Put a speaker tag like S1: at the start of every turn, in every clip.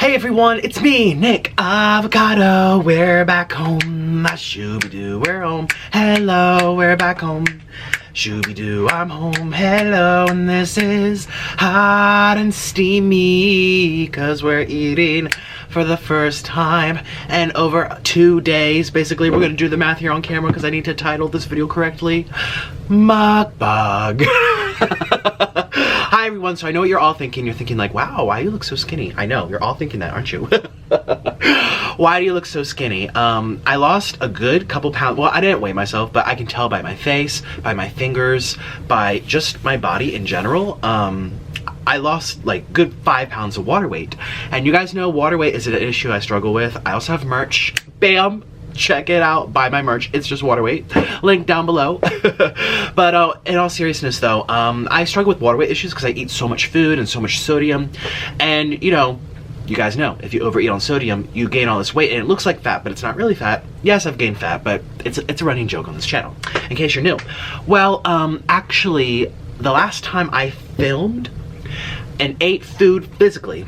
S1: Hey everyone, it's me, Nick Avocado. We're back home. Shooby-doo, we're home. Hello, we're back home. Shooby-doo, I'm home. Hello, and this is hot and steamy, cause we're eating for the first time in over 2 days. Basically, we're gonna do the math here on camera because I need to title this video correctly. Mukbang. Hi everyone, so I know what you're all thinking. You're thinking like, wow, why do you look so skinny? I know, you're all thinking that, aren't you? Why do you look so skinny? I lost a good couple pounds. Well, I didn't weigh myself, but I can tell by my face, by my fingers, by just my body in general. I lost like good 5 pounds of water weight. And you guys know water weight is an issue I struggle with. I also have merch. Bam! Check it out, buy my merch. It's just water weight. Link down below. But in all seriousness though, I struggle with water weight issues because I eat so much food and so much sodium. And you know, you guys know, if you overeat on sodium, you gain all this weight and it looks like fat, but it's not really fat. Yes, I've gained fat, but it's a running joke on this channel, in case you're new. Well, actually, the last time I filmed and ate food physically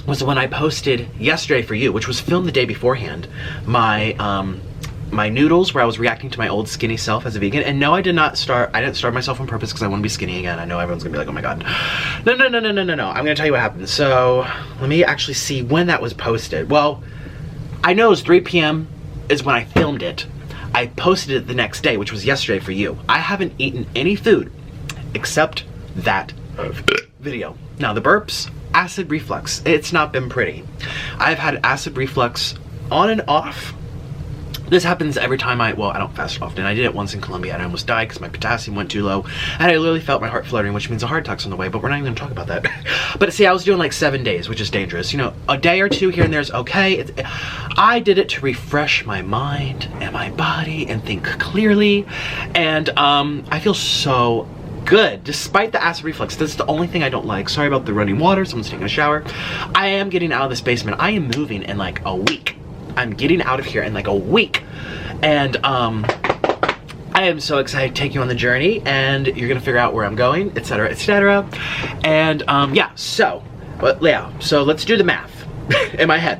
S1: was the one I posted yesterday for you, which was filmed the day beforehand. My noodles, where I was reacting to my old skinny self as a vegan. And no, I didn't starve myself on purpose because I want to be skinny again. I know everyone's gonna be like, oh my god. No. I'm gonna tell you what happened. So let me actually see when that was posted. Well, I know it was 3 p.m. is when I filmed it. I posted it the next day, which was yesterday for you. I haven't eaten any food except that video. Now the burps, acid reflux, it's not been pretty. I've had acid reflux on and off. This happens every time I don't fast often. I did it once in Colombia and I almost died because my potassium went too low and I literally felt my heart fluttering, which means a heart attack's on the way, but we're not even gonna talk about that. But see, I was doing like 7 days, which is dangerous. You know, a day or two here and there is okay. I did it to refresh my mind and my body and think clearly, and I feel so good despite the acid reflux. That's the only thing I don't like. Sorry about the running water, someone's taking a shower. I am getting out of this basement. I am moving in like a week. I'm getting out of here in like a week, and I am so excited to take you on the journey, and you're gonna figure out where I'm going, etc, etc. And yeah, so let's do the math in my head.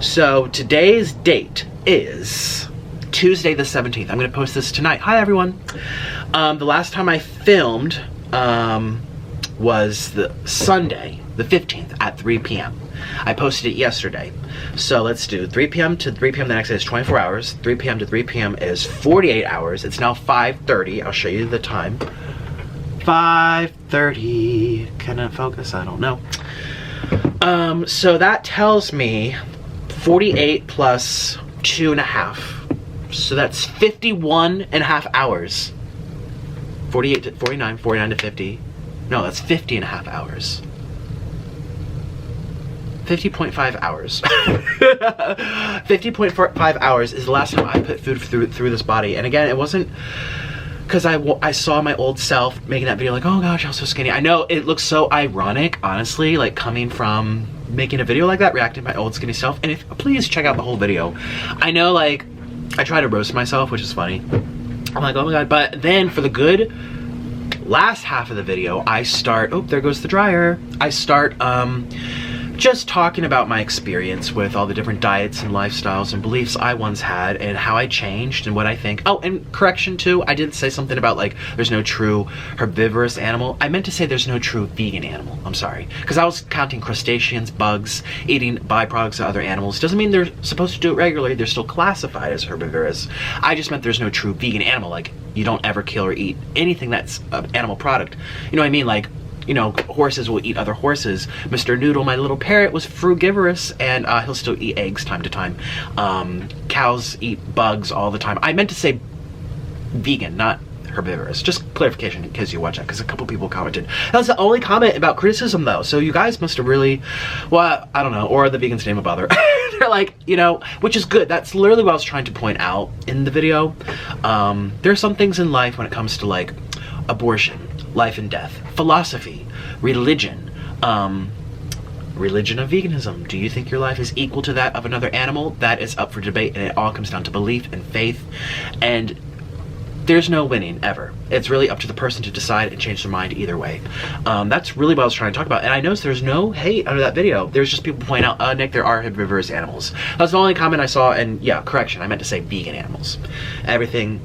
S1: So today's date is Tuesday the 17th. I'm gonna post this tonight. Hi everyone. The last time I filmed was the Sunday the 15th at 3 p.m. I posted it yesterday. So let's do 3 p.m. to 3 p.m. the next day is 24 hours. 3 p.m. to 3 p.m. is 48 hours. It's now 5:30. I'll show you the time. 5:30. Can I focus? I don't know. So that tells me 48 plus 2.5. So that's 51.5 hours. 48 to 49, 49 to 50. No, that's 50.5 hours. 50.5 hours. 50.5 hours is the last time I put food through this body. And again, it wasn't because I saw my old self making that video like, oh gosh, I'm so skinny. I know it looks so ironic, honestly, like coming from making a video like that, reacting to my old skinny self. And please check out the whole video. I know, like, I try to roast myself, which is funny. I'm like, oh my god. But then for the good last half of the video, I start, oh, there goes the dryer. I start just talking about my experience with all the different diets and lifestyles and beliefs I once had and how I changed and what I think. Oh, and correction too, I did say something about like there's no true herbivorous animal. I meant to say there's no true vegan animal. I'm sorry. Because I was counting crustaceans, bugs, eating byproducts of other animals. Doesn't mean they're supposed to do it regularly. They're still classified as herbivorous. I just meant there's no true vegan animal. Like, you don't ever kill or eat anything that's an animal product. You know what I mean? Like, you know, horses will eat other horses. Mr. Noodle, my little parrot, was frugivorous, and he'll still eat eggs time to time. Cows eat bugs all the time. I meant to say vegan, not herbivorous. Just clarification in case you watch that, because a couple people commented. That was the only comment about criticism, though. So you guys must have really, well, I don't know, or the vegans didn't bother. They're like, you know, which is good. That's literally what I was trying to point out in the video. There are some things in life when it comes to like abortion, life and death, philosophy, religion, religion of veganism. Do you think your life is equal to that of another animal? That is up for debate, and it all comes down to belief and faith. And there's no winning ever. It's really up to the person to decide and change their mind either way. That's really what I was trying to talk about. And I noticed there's no hate under that video. There's just people pointing out, Nick, there are herbivorous animals. That's the only comment I saw, and yeah, correction, I meant to say vegan animals. Everything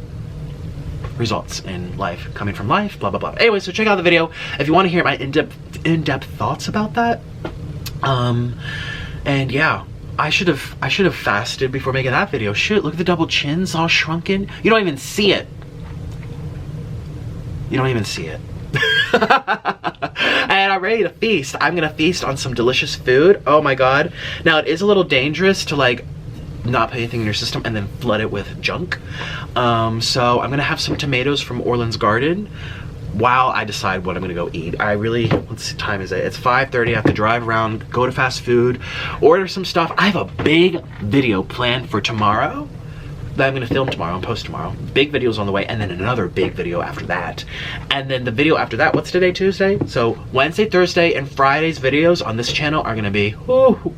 S1: results in life coming from life, blah, blah, blah. Anyway, so check out the video if you want to hear my in-depth thoughts about that. And yeah, I should have fasted before making that video. Shoot, look at the double chins all shrunken. You don't even see it. You don't even see it. And I'm ready to feast. I'm gonna feast on some delicious food. Oh my god. Now it is a little dangerous to like not put anything in your system and then flood it with junk. So I'm gonna have some tomatoes from Orland's garden while I decide what I'm gonna go eat. I really, what time is it? It's 5:30. I have to drive around, go to fast food, order some stuff. I have a big video planned for tomorrow that I'm gonna film tomorrow and post tomorrow. Big videos on the way, and then another big video after that. And then the video after that, what's today, Tuesday? So Wednesday, Thursday, and Friday's videos on this channel are gonna be, whoo.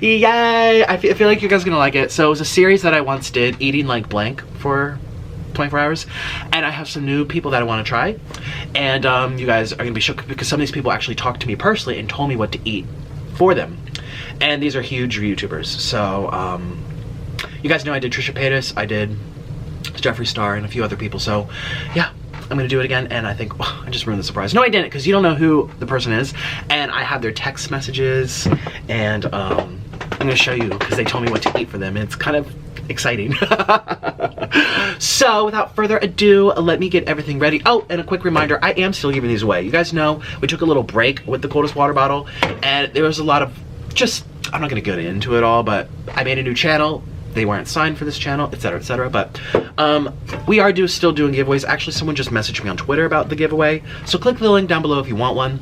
S1: Yay! I feel like you guys are gonna like it. So it was a series that I once did, eating like blank for 24 hours, and I have some new people that I want to try, and you guys are gonna be shook because some of these people actually talked to me personally and told me what to eat for them, and these are huge YouTubers. So you guys know I did Trisha Paytas, I did Jeffree Star, and a few other people. So yeah, I'm gonna do it again, and I think, oh, I just ruined the surprise. No, I didn't, because you don't know who the person is, and I have their text messages, and I'm gonna show you because they told me what to eat for them, and it's kind of exciting. So without further ado, let me get everything ready. Oh, and a quick reminder, I am still giving these away. You guys know we took a little break with the coldest water bottle, and there was a lot of just, I'm not gonna get into it all, but I made a new channel. They weren't signed for this channel, etc., but we are still doing giveaways. Actually, someone just messaged me on Twitter about the giveaway, so click the link down below if you want one.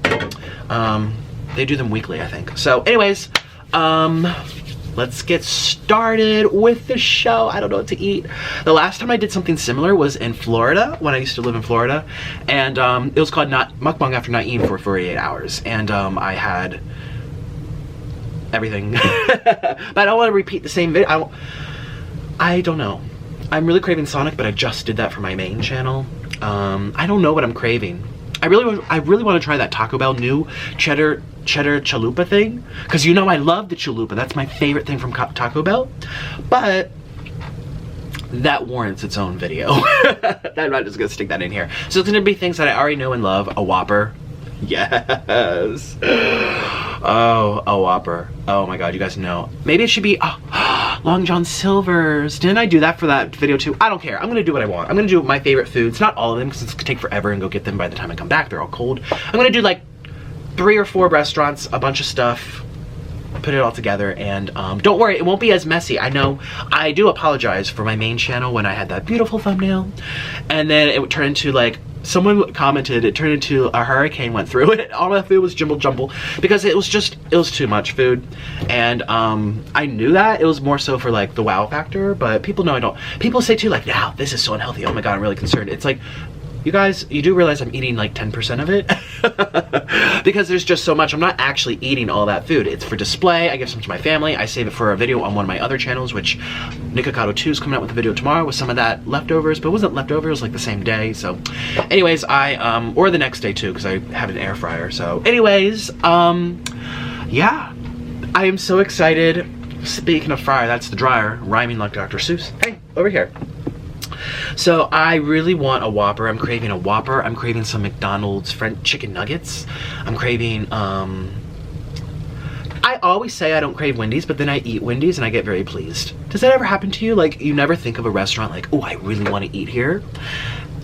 S1: They do them weekly, I think. So anyways, let's get started with the show. I don't know what to eat. The last time I did something similar was in Florida, when I used to live in Florida, and it was called Mukbang after not eating for 48 hours, and I had everything. But I don't want to repeat the same video. I don't know. I'm really craving Sonic, but I just did that for my main channel. I don't know what I'm craving. I really want to try that Taco Bell new cheddar chalupa thing, because you know I love the chalupa. That's my favorite thing from Taco Bell, but that warrants its own video. I'm not just gonna stick that in here. So it's gonna be things that I already know and love. A Whopper. Yes. Oh, a Whopper. Oh my god, you guys know. Maybe it should be Long John Silver's. Didn't I do that for that video too? I don't care. I'm gonna do what I want. I'm gonna do my favorite foods. Not all of them, because it's gonna take forever and go get them by the time I come back. They're all cold. I'm gonna do like 3 or 4 restaurants, a bunch of stuff, put it all together, and don't worry, it won't be as messy. I know. I do apologize for my main channel when I had that beautiful thumbnail, and then it would turn into like, someone commented, it turned into a hurricane went through it. All my food was jumble jumble because it was too much food, and I knew that. It was more so for like the wow factor, but people know I don't. People say too, like, now this is so unhealthy, oh my god, I'm really concerned. It's like, you guys, you do realize I'm eating like 10% of it because there's just so much. I'm not actually eating all that food. It's for display. I give some to my family. I save it for a video on one of my other channels, which Nikocado 2 is coming out with a video tomorrow with some of that leftovers, but it wasn't leftovers, it was like the same day. So anyways, or the next day too, because I have an air fryer. So anyways, yeah, I am so excited. Speaking of fryer, that's the dryer, rhyming like Dr. Seuss. Hey, over here. So I really want a Whopper. I'm craving a Whopper. I'm craving some McDonald's French chicken nuggets. I'm craving, I always say I don't crave Wendy's, but then I eat Wendy's and I get very pleased. Does that ever happen to you? Like, you never think of a restaurant like, oh, I really want to eat here.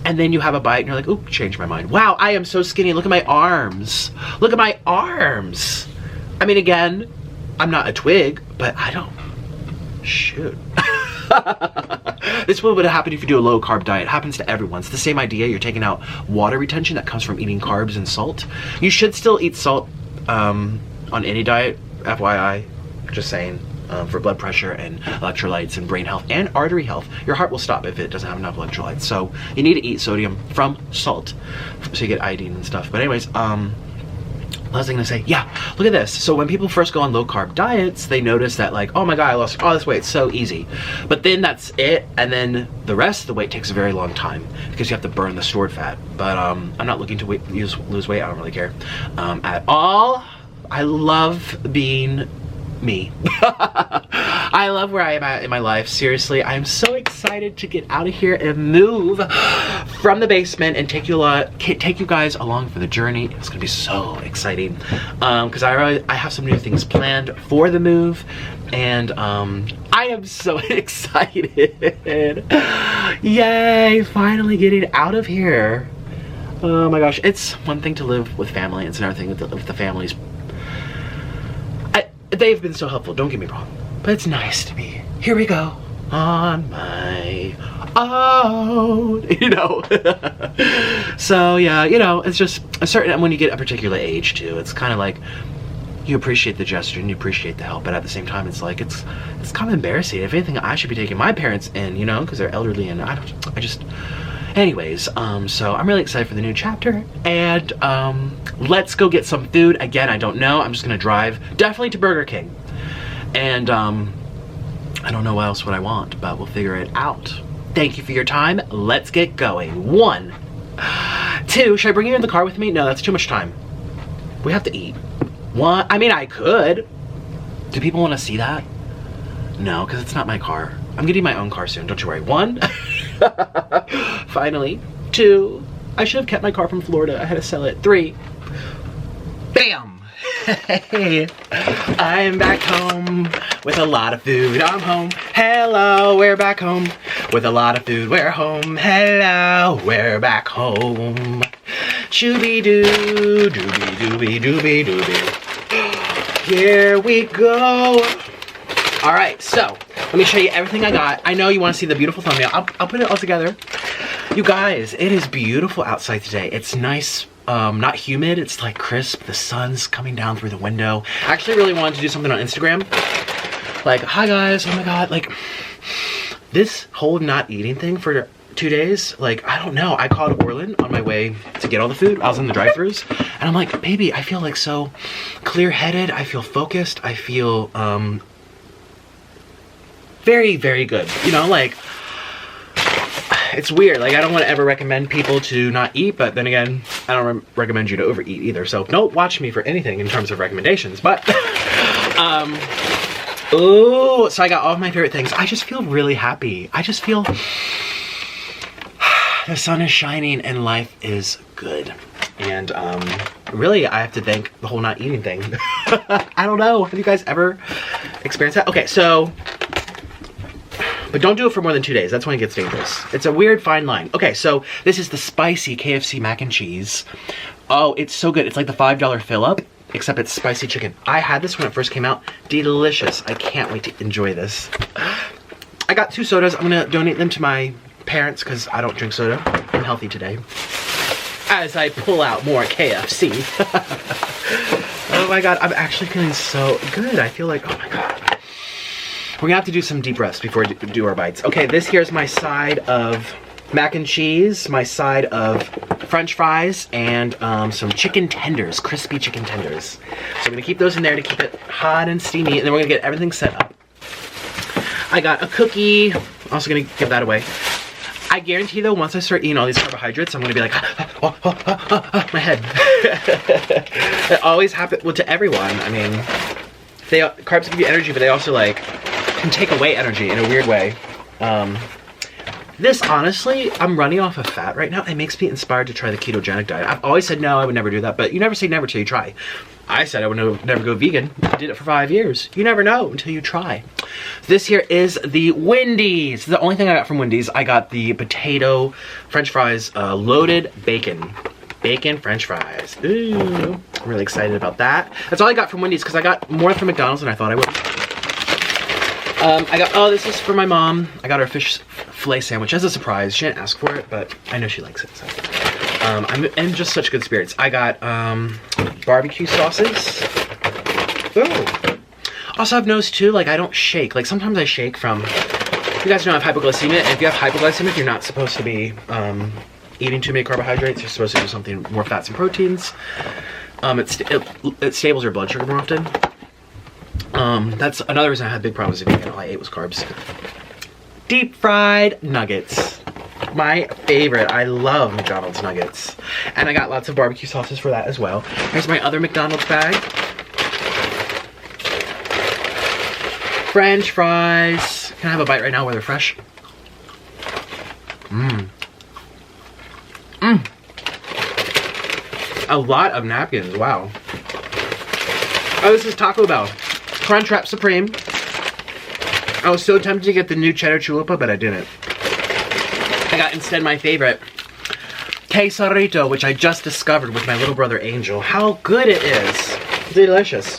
S1: And then you have a bite and you're like, oh, changed my mind. Wow, I am so skinny. Look at my arms. Look at my arms. I mean, again, I'm not a twig, but I don't, shoot. This is what would happen if you do a low carb diet. It happens to everyone. It's the same idea. You're taking out water retention that comes from eating carbs and salt. You should still eat salt on any diet, FYI, just saying, for blood pressure and electrolytes and brain health and artery health. Your heart will stop if it doesn't have enough electrolytes. So you need to eat sodium from salt so you get iodine and stuff. But anyways, what was I gonna say? Yeah, look at this. So when people first go on low carb diets, they notice that like, oh my God, I lost all this weight, it's so easy. But then that's it, and then the rest of the weight takes a very long time because you have to burn the stored fat. But I'm not looking to lose weight, I don't really care at all. I love being me. I love where I am at in my life. Seriously, I'm so excited to get out of here and move from the basement and take you guys along for the journey. It's gonna be so exciting because I have some new things planned for the move, and I am so excited. Yay, finally getting out of here. Oh my gosh, it's one thing to live with family, it's another thing to live with the families. They've been so helpful, don't get me wrong, but it's nice to be, here we go, on my own, you know. So yeah, you know, it's just a certain, and when you get a particular age too, it's kind of like, you appreciate the gesture and you appreciate the help, but at the same time, it's like, it's kind of embarrassing. If anything, I should be taking my parents in, you know, because they're elderly, and anyways, so I'm really excited for the new chapter, and let's go get some food. Again, I don't know, I'm just gonna drive definitely to Burger King, and I don't know what else I want, but we'll figure it out. Thank you for your time. Let's get going. 1, 2, should I bring you in the car with me? No, that's too much time. We have to eat. 1, I mean, I could. Do people want to see that? No, because it's not my car. I'm getting my own car soon, don't you worry. 1, finally. 2, I should have kept my car from Florida. I had to sell it. 3, bam! Hey, I'm back home with a lot of food. I'm home. Hello, we're back home with a lot of food. We're home. Hello, we're back home. Shooby-doo, doobie-doobie, doobie-doobie. Here we go. All right, so let me show you everything I got. I know you want to see the beautiful thumbnail. I'll put it all together. You guys, it is beautiful outside today. It's nice, not humid. It's like crisp. The sun's coming down through the window. I actually really wanted to do something on Instagram. Like, hi guys, oh my God. Like, this whole not eating thing for 2 days, like, I don't know. I called Orlin on my way to get all the food. I was in the drive-thrus, and I'm like, baby, I feel like so clear-headed. I feel focused. I feel, very, very good. You know, like, it's weird. Like, I don't want to ever recommend people to not eat, but then again, I don't recommend you to overeat either. So don't watch me for anything in terms of recommendations. But, oh, so I got all of my favorite things. I just feel really happy. I just feel the sun is shining and life is good. And really, I have to thank the whole not eating thing. I don't know. Have you guys ever experienced that? Okay, so, but don't do it for more than 2 days. That's when it gets dangerous. It's a weird fine line. Okay, so this is the spicy KFC mac and cheese. Oh, it's so good. It's like the $5 fill-up, except it's spicy chicken. I had this when it first came out. Delicious. I can't wait to enjoy this. I got 2 sodas. I'm gonna donate them to my parents because I don't drink soda. I'm healthy today. As I pull out more KFC. Oh my God, I'm actually feeling so good. I feel like, oh my God. We're gonna have to do some deep rest before we do our bites. Okay, this here's my side of mac and cheese, my side of French fries, and some chicken tenders, crispy chicken tenders. So I'm gonna keep those in there to keep it hot and steamy, and then we're gonna get everything set up. I got a cookie, also gonna give that away. I guarantee though, once I start eating all these carbohydrates, I'm gonna be like, my head. It always happens, well, to everyone. I mean, carbs give you energy, but they also like can take away energy in a weird way. This, honestly, I'm running off of fat right now. It makes me inspired to try the ketogenic diet. I've always said no, I would never do that, but you never say never till you try. I said I would never go vegan. I did it for 5 years. You never know until you try. This here is the Wendy's. The only thing I got from Wendy's, I got the potato French fries, loaded bacon. Bacon French fries. Ooh, I'm really excited about that. That's all I got from Wendy's because I got more from McDonald's than I thought I would. I got, oh, this is for my mom. I got her fish fillet sandwich as a surprise. She didn't ask for it, but I know she likes it. So. I'm in just such good spirits. I got barbecue sauces. Ooh. Also, I've noticed too, like I don't shake. Like sometimes I shake from, you guys know I have hypoglycemia. And if you have hypoglycemia, you're not supposed to be eating too many carbohydrates. You're supposed to do something more fats and proteins. It stables your blood sugar more often. That's another reason I had big problems eating. All I ate was carbs. Deep fried nuggets. My favorite. I love McDonald's nuggets. And I got lots of barbecue sauces for that as well. Here's my other McDonald's bag. French fries. Can I have a bite right now where they're fresh? Mmm. Mmm. A lot of napkins, wow. Oh, this is Taco Bell. Crunchwrap Supreme. I was so tempted to get the new cheddar chalupa, but I didn't. I got instead my favorite, quesarito, which I just discovered with my little brother Angel. How good it is. Delicious.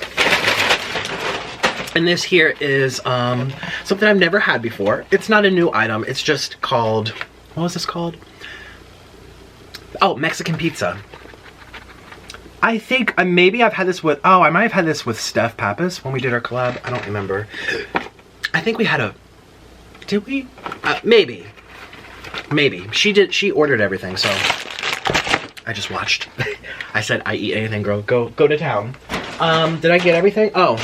S1: And this here is something I've never had before. It's not a new item. It's just called, what was this called? Oh, Mexican pizza. I think maybe I've had this with, oh, I might have had this with Steph Pappas when we did our collab. I don't remember. I think we had a, did we? Maybe. Maybe. She ordered everything, so I just watched. I said, I eat anything, girl. Go to town. Did I get everything? Oh.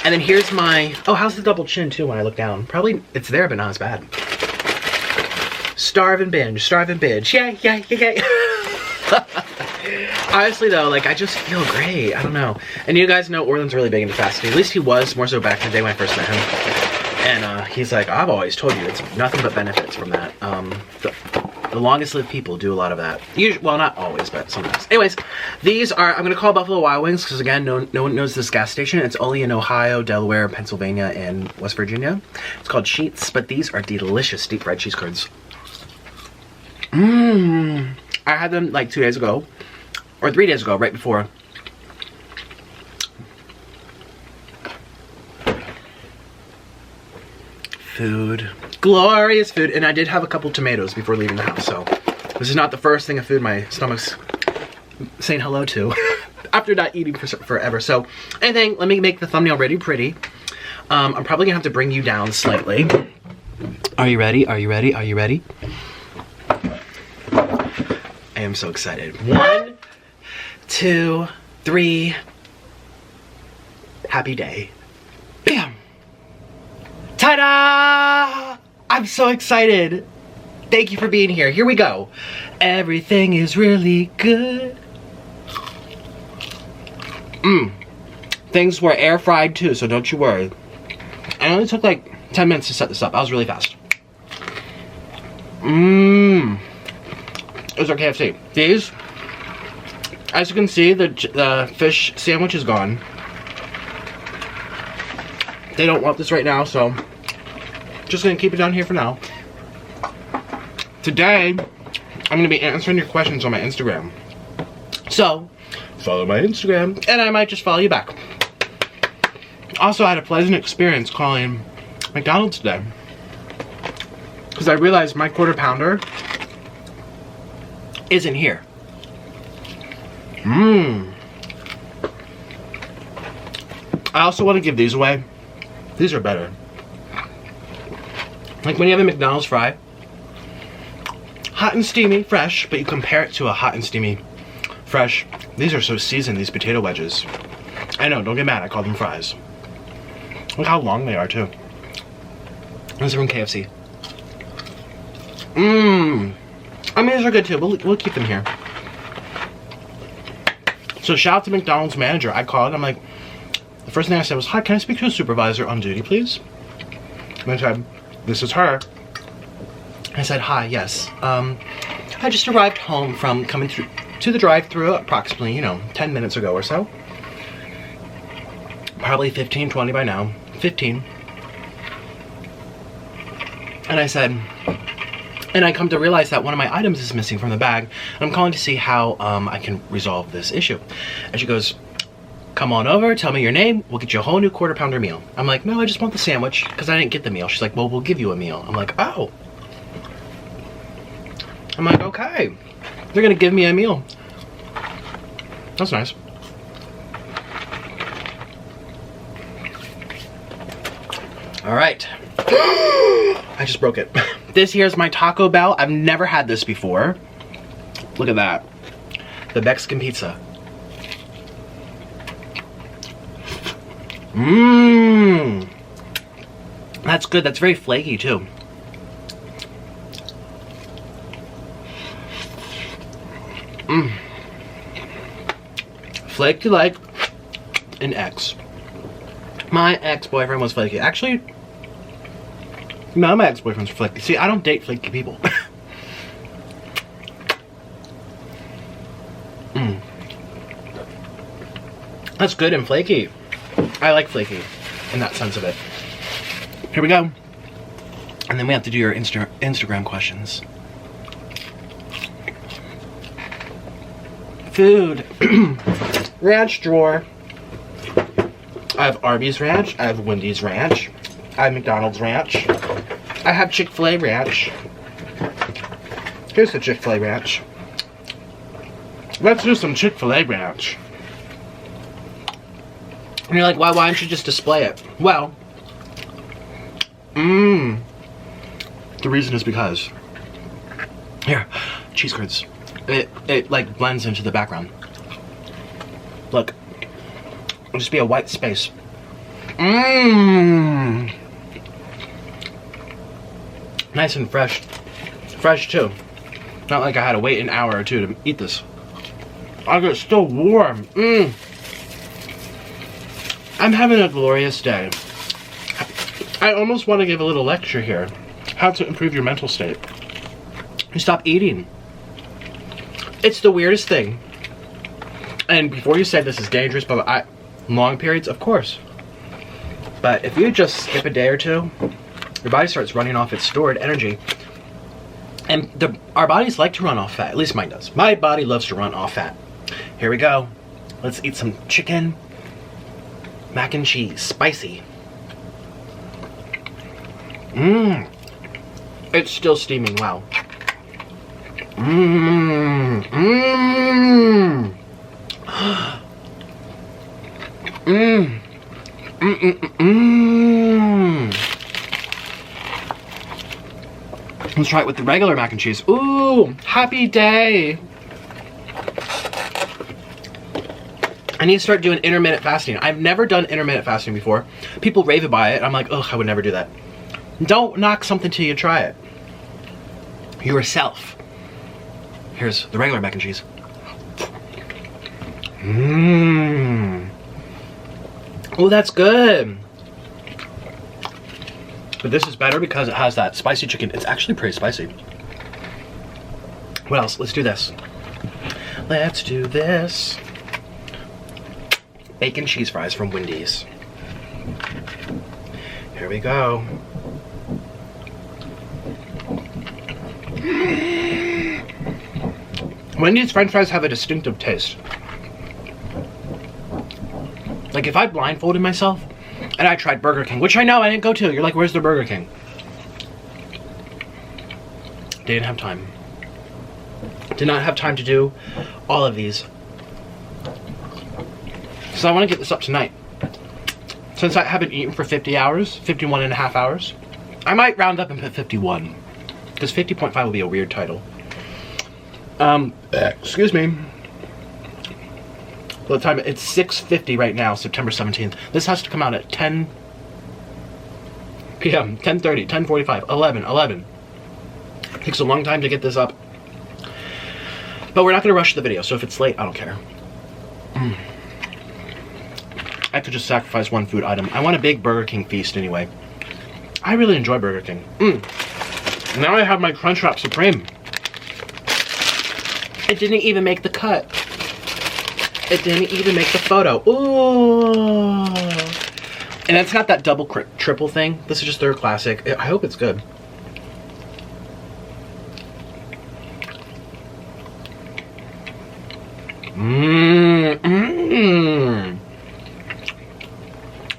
S1: And then here's my, oh, how's the double chin too when I look down? Probably, it's there, but not as bad. Starve and binge, starve and binge. Yay, yay, yay, yay. Honestly though, like I just feel great. I don't know. And you guys know Orland's really big into fasting. At least he was, more so back in the day when I first met him. And he's like, I've always told you, it's nothing but benefits from that. The longest lived people do a lot of that. Usually, well, not always, but sometimes. Anyways, these are, I'm gonna call Buffalo Wild Wings because again, no one knows this gas station. It's only in Ohio, Delaware, Pennsylvania, and West Virginia. It's called Sheets, but these are delicious deep fried cheese curds. Mmm. I had them like 2 days ago, or 3 days ago, right before. Food. Glorious food. And I did have a couple tomatoes before leaving the house, so this is not the first thing of food my stomach's saying hello to after not eating for forever. So anything, let me make the thumbnail ready pretty. I'm probably gonna have to bring you down slightly. Are you ready? Are you ready? Are you ready? I am so excited. 1, 2, 3. Happy day. Bam! Ta-da! I'm so excited. Thank you for being here. Here we go. Everything is really good. Things were air fried too, so don't you worry. I only took like 10 minutes to set this up. I was really fast. It was our KFC. These, as you can see, the fish sandwich is gone. They don't want this right now, so just gonna keep it down here for now. Today, I'm gonna be answering your questions on my Instagram. So, follow my Instagram, and I might just follow you back. Also, I had a pleasant experience calling McDonald's today, because I realized my quarter pounder isn't here. I also want to give these away. These are better. Like when you have a McDonald's fry, hot and steamy, fresh, but you compare it to a hot and steamy, fresh. These are so seasoned, these potato wedges. I know, don't get mad, I call them fries. Look how long they are too. These are from KFC. I mean, these are good too. We'll keep them here. So shout out to McDonald's manager. I called. I'm like, the first thing I said was, "Hi, can I speak to a supervisor on duty, please?" And I said, "This is her." I said, "Hi, yes. I just arrived home from coming through to the drive-thru approximately, 10 minutes ago or so. Probably 15, 20 by now. 15. And I said, and I come to realize that one of my items is missing from the bag. And I'm calling to see how I can resolve this issue." And she goes, "Come on over, tell me your name, we'll get you a whole new quarter pounder meal." I'm like, "No, I just want the sandwich because I didn't get the meal." She's like, "Well, we'll give you a meal." I'm like, "Oh." I'm like, "Okay, they're gonna give me a meal. That's nice." All right. I just broke it. This here's my Taco Bell. I've never had this before. Look at that. The Mexican pizza. Mmm. That's good. That's very flaky too. Mmm. Flaky like an ex. My ex-boyfriend was flaky. Actually, no, my ex-boyfriend's flaky. See, I don't date flaky people. Mm. That's good and flaky. I like flaky in that sense of it. Here we go. And then we have to do your Instagram questions. Food. Ranch drawer. I have Arby's ranch. I have Wendy's ranch. I have McDonald's ranch. I have Chick-fil-A ranch. Here's the Chick-fil-A ranch. Let's do some Chick-fil-A ranch. And you're like, why don't you just display it? Well, the reason is because, here, cheese curds. It like blends into the background. Look, it'll just be a white space. Nice and fresh. Fresh too. Not like I had to wait an hour or two to eat this. It's still warm. I'm having a glorious day. I almost want to give a little lecture here. How to improve your mental state. You stop eating. It's the weirdest thing. And before you say this is dangerous, but long periods, of course. But if you just skip a day or two, your body starts running off its stored energy. And our bodies like to run off fat. At least mine does. My body loves to run off fat. Here we go. Let's eat some chicken. Mac and cheese. Spicy. It's still steaming. Wow. Let's try it with the regular mac and cheese. Ooh, happy day. I need to start doing intermittent fasting. I've never done intermittent fasting before. People rave about it. I'm like, ugh, I would never do that. Don't knock something till you try it. Yourself. Here's the regular mac and cheese. Oh, that's good. But this is better because it has that spicy chicken. It's actually pretty spicy. What else? Let's do this. Let's do this. Bacon cheese fries from Wendy's. Here we go. Wendy's french fries have a distinctive taste. Like if I blindfolded myself and I tried Burger King, which I know I didn't go to. You're like, where's the Burger King? Didn't have time. Did not have time to do all of these. So I want to get this up tonight. Since I haven't eaten for 50 hours, 51 and a half hours, I might round up and put 51. Because 50.5 will be a weird title. Excuse me. Well, the time, it's 6:50 right now, September 17th. This has to come out at 10 p.m., 10:30, 10:45, 11. It takes a long time to get this up. But we're not going to rush the video, so if it's late, I don't care. I could just sacrifice one food item. I want a big Burger King feast anyway. I really enjoy Burger King. Now I have my Crunchwrap Supreme. It didn't even make the cut. It didn't even make the photo. Ooh. And it's got that double triple thing. This is just their classic. I hope it's good.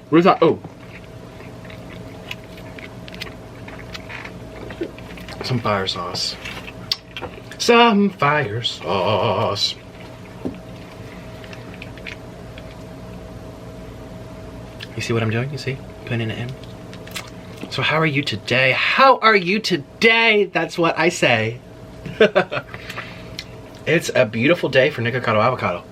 S1: Where's that? Oh. Some fire sauce. Some fire sauce. You see what I'm doing? You see? Putting it in. So how are you today? How are you today? That's what I say. It's a beautiful day for Nikocado avocado.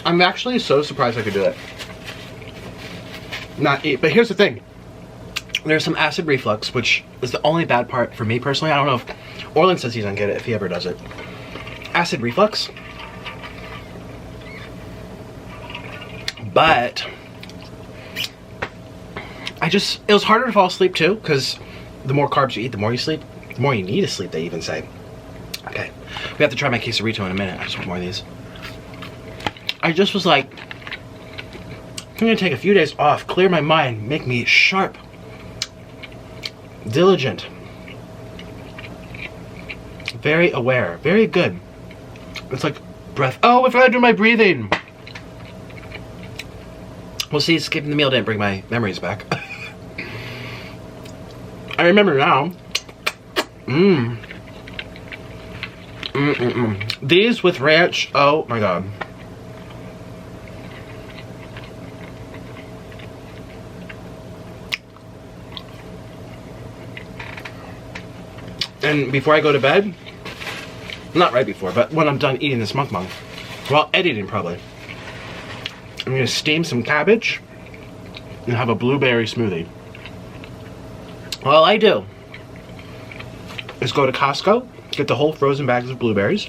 S1: I'm actually so surprised I could do it. Not eat, but here's the thing. There's some acid reflux, which is the only bad part for me personally. I don't know if Orland says he doesn't get it if he ever does it. Acid reflux. But it was harder to fall asleep too, because the more carbs you eat, the more you sleep. The more you need to sleep, they even say. Okay, we have to try my quesarito in a minute. I just want more of these. I just was like, I'm gonna take a few days off, clear my mind, make me sharp, diligent, very aware, very good. It's like breath. Oh, I forgot to do my breathing. Well, see, skipping the meal didn't bring my memories back. I remember now. These with ranch, oh my god. And before I go to bed, not right before, but when I'm done eating this mukbang, well, editing probably, I'm gonna steam some cabbage and have a blueberry smoothie. All I do is go to Costco, get the whole frozen bags of blueberries,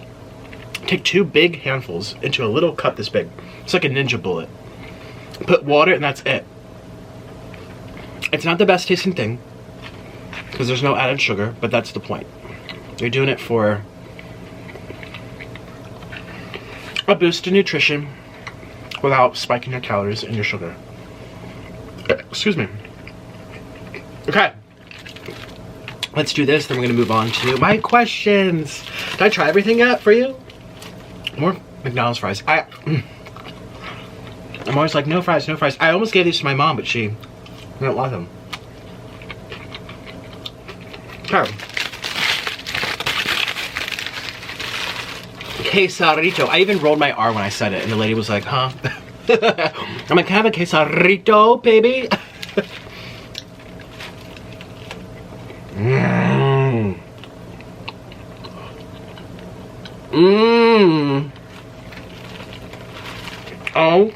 S1: take 2 big handfuls into a little cup this big. It's like a ninja bullet. Put water and that's it. It's not the best tasting thing because there's no added sugar, but that's the point. You're doing it for a boost in nutrition without spiking your calories and your sugar. Excuse me. Okay. Let's do this, then we're gonna move on to my questions. Did I try everything yet for you? More McDonald's fries. I'm always like, no fries, no fries. I almost gave these to my mom, but she didn't like them. Okay. Quesarito. I even rolled my R when I said it, and the lady was like, huh? I'm like, can I have a quesarito, baby? Mmm. Mmm. Oh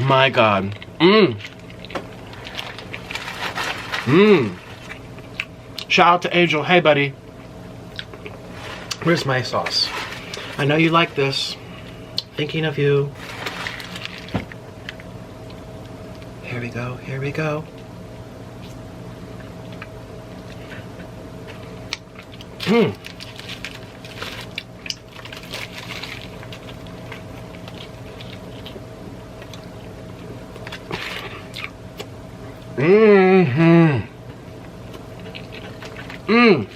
S1: my god. Mmm. Mmm. Shout out to Angel. Hey, buddy. Where's my sauce? I know you like this. Thinking of you. Here we go. Here we go. Mmm. Mmm. Mmm.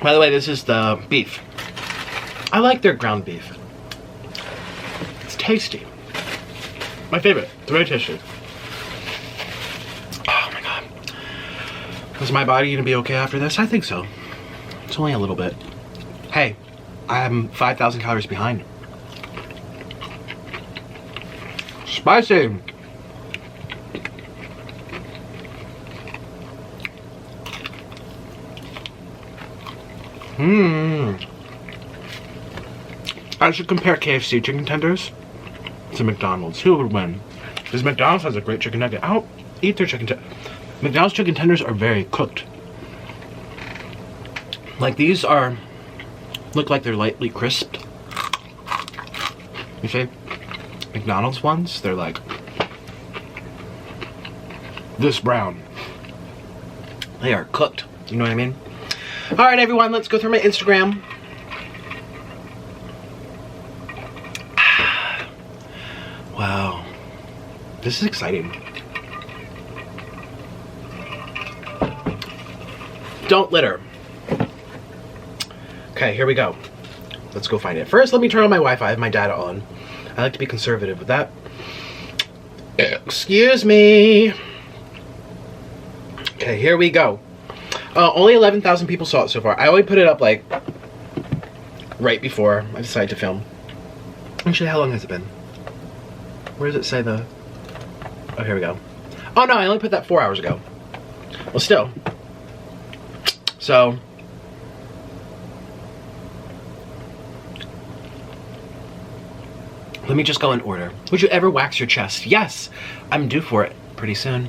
S1: By the way, this is the beef. I like their ground beef. It's tasty. My favorite. It's very tasty. Oh my god. Is my body gonna be okay after this? I think so. It's only a little bit. Hey, I'm 5,000 calories behind. Spicy. Mmm. I should compare KFC chicken tenders to McDonald's. Who would win? Because McDonald's has a great chicken nugget. I don't eat their chicken tenders. McDonald's chicken tenders are very cooked. Like these are, look like they're lightly crisped. You see? McDonald's ones, they're like this brown. They are cooked. You know what I mean? Alright everyone, let's go through my Instagram. Wow. This is exciting. Don't litter. Okay, here we go. Let's go find it. First, let me turn on my Wi-Fi. I have my data on. I like to be conservative with that. Excuse me. Okay, here we go. Only 11,000 people saw it so far. I only put it up like right before I decided to film. Actually, how long has it been? Where does it say the... Oh, here we go. Oh no, I only put that 4 hours ago. Well, still. So. Let me just go in order. Would you ever wax your chest? Yes, I'm due for it pretty soon.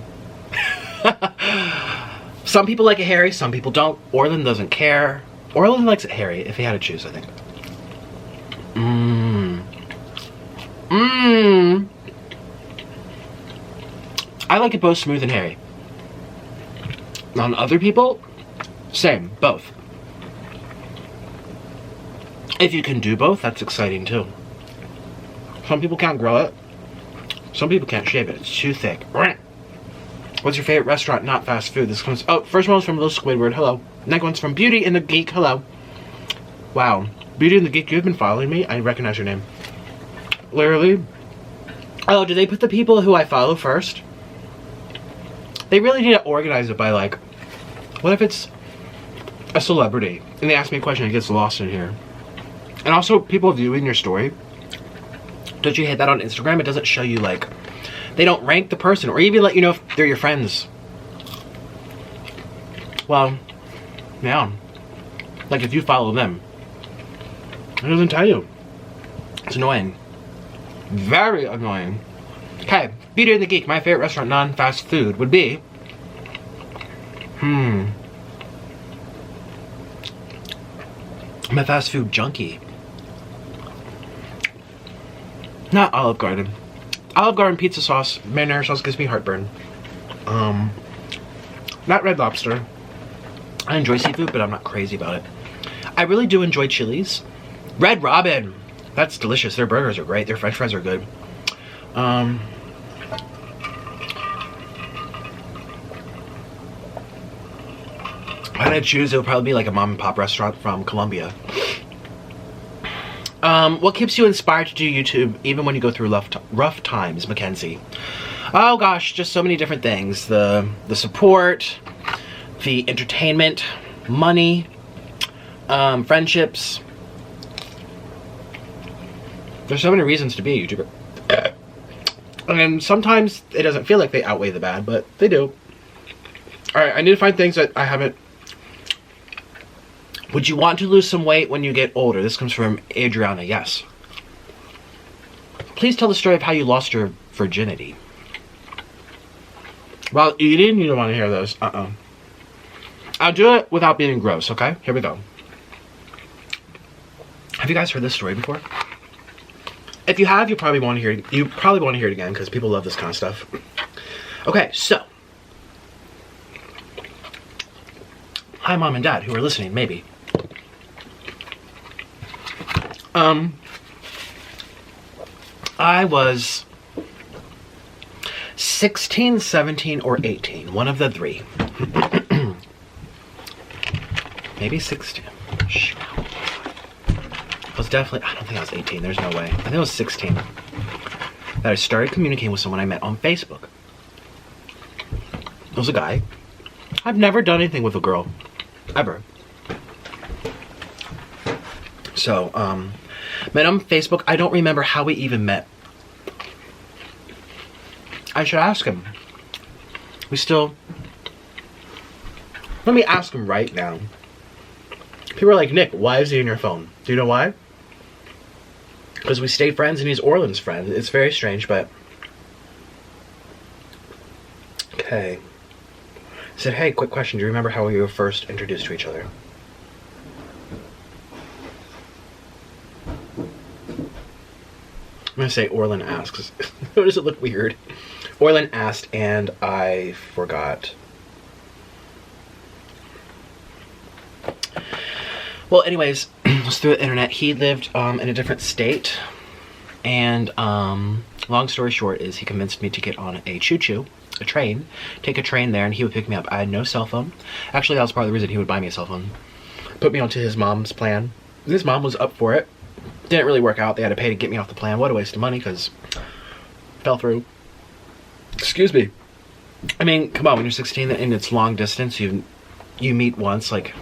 S1: Some people like it hairy, some people don't. Orlin doesn't care. Orlin likes it hairy, if he had to choose, I think. I like it both smooth and hairy. On other people, same, both. If you can do both, that's exciting too. Some people can't grow it. Some people can't shave it. It's too thick. What's your favorite restaurant, not fast food? This comes. Oh, first one was from Little Squidward. Hello. Next one's from Beauty and the Geek. Hello. Wow. Beauty and the Geek, you've been following me? I recognize your name. Literally. Oh, do they put the people who I follow first? They really need to organize it by, like, what if it's a celebrity and they ask me a question and it gets lost in here? And also, people viewing your story. Don't you hate that on Instagram? It doesn't show you, like, they don't rank the person or even let you know if they're your friends. Well, yeah. Like, if you follow them, it doesn't tell you. It's annoying. Very annoying. Okay, Vito and the Geek. My favorite restaurant, non-fast food, would be... I'm a fast food junkie. Not Olive Garden. Olive Garden pizza sauce, marinara sauce gives me heartburn. Not Red Lobster. I enjoy seafood, but I'm not crazy about it. I really do enjoy Chili's. Red Robin. That's delicious. Their burgers are great. Their french fries are good. If I had to choose, it would probably be like a mom and pop restaurant from Colombia. What keeps you inspired to do YouTube even when you go through rough times, Mackenzie? Oh gosh, just so many different things. The support, the entertainment, money, friendships. There's so many reasons to be a YouTuber. And sometimes it doesn't feel like they outweigh the bad, but they do. Alright, I need to find things that I haven't... Would you want to lose some weight when you get older? This comes from Adriana. Yes. Please tell the story of how you lost your virginity. While eating? You don't want to hear those. I'll do it without being gross, okay? Here we go. Have you guys heard this story before? If you have, you probably want to hear it. You probably want to hear it again because people love this kind of stuff. Okay, so. Hi, Mom and Dad, who are listening, maybe. I was 16, 17, or 18. One of the three. Maybe 16. I was definitely, I don't think I was 18. There's no way. I think I was 16. That I started communicating with someone I met on Facebook. It was a guy. I've never done anything with a girl. Ever. So, met on Facebook. I don't remember how we even met. I should ask him. We still... Let me ask him right now. People are like, Nick, why is he in your phone? Do you know why? Because we stayed friends and he's Orlin's friend. It's very strange, but... Okay. I said, hey, quick question. Do you remember how we were first introduced to each other? I'm going to say Orlin asks. How does it look weird? Orlin asked and I forgot. Well, anyways, it was through the internet. He lived in a different state. And long story short is he convinced me to get on a choo-choo. A train, take a train there, and he would pick me up. I had no cell phone. Actually, that was part of the reason he would buy me a cell phone. Put me onto his mom's plan. His mom was up for it. Didn't really work out. They had to pay to get me off the plan. What a waste of money, because fell through. Excuse me. I mean, come on, when you're 16 and it's long distance, you meet once, like...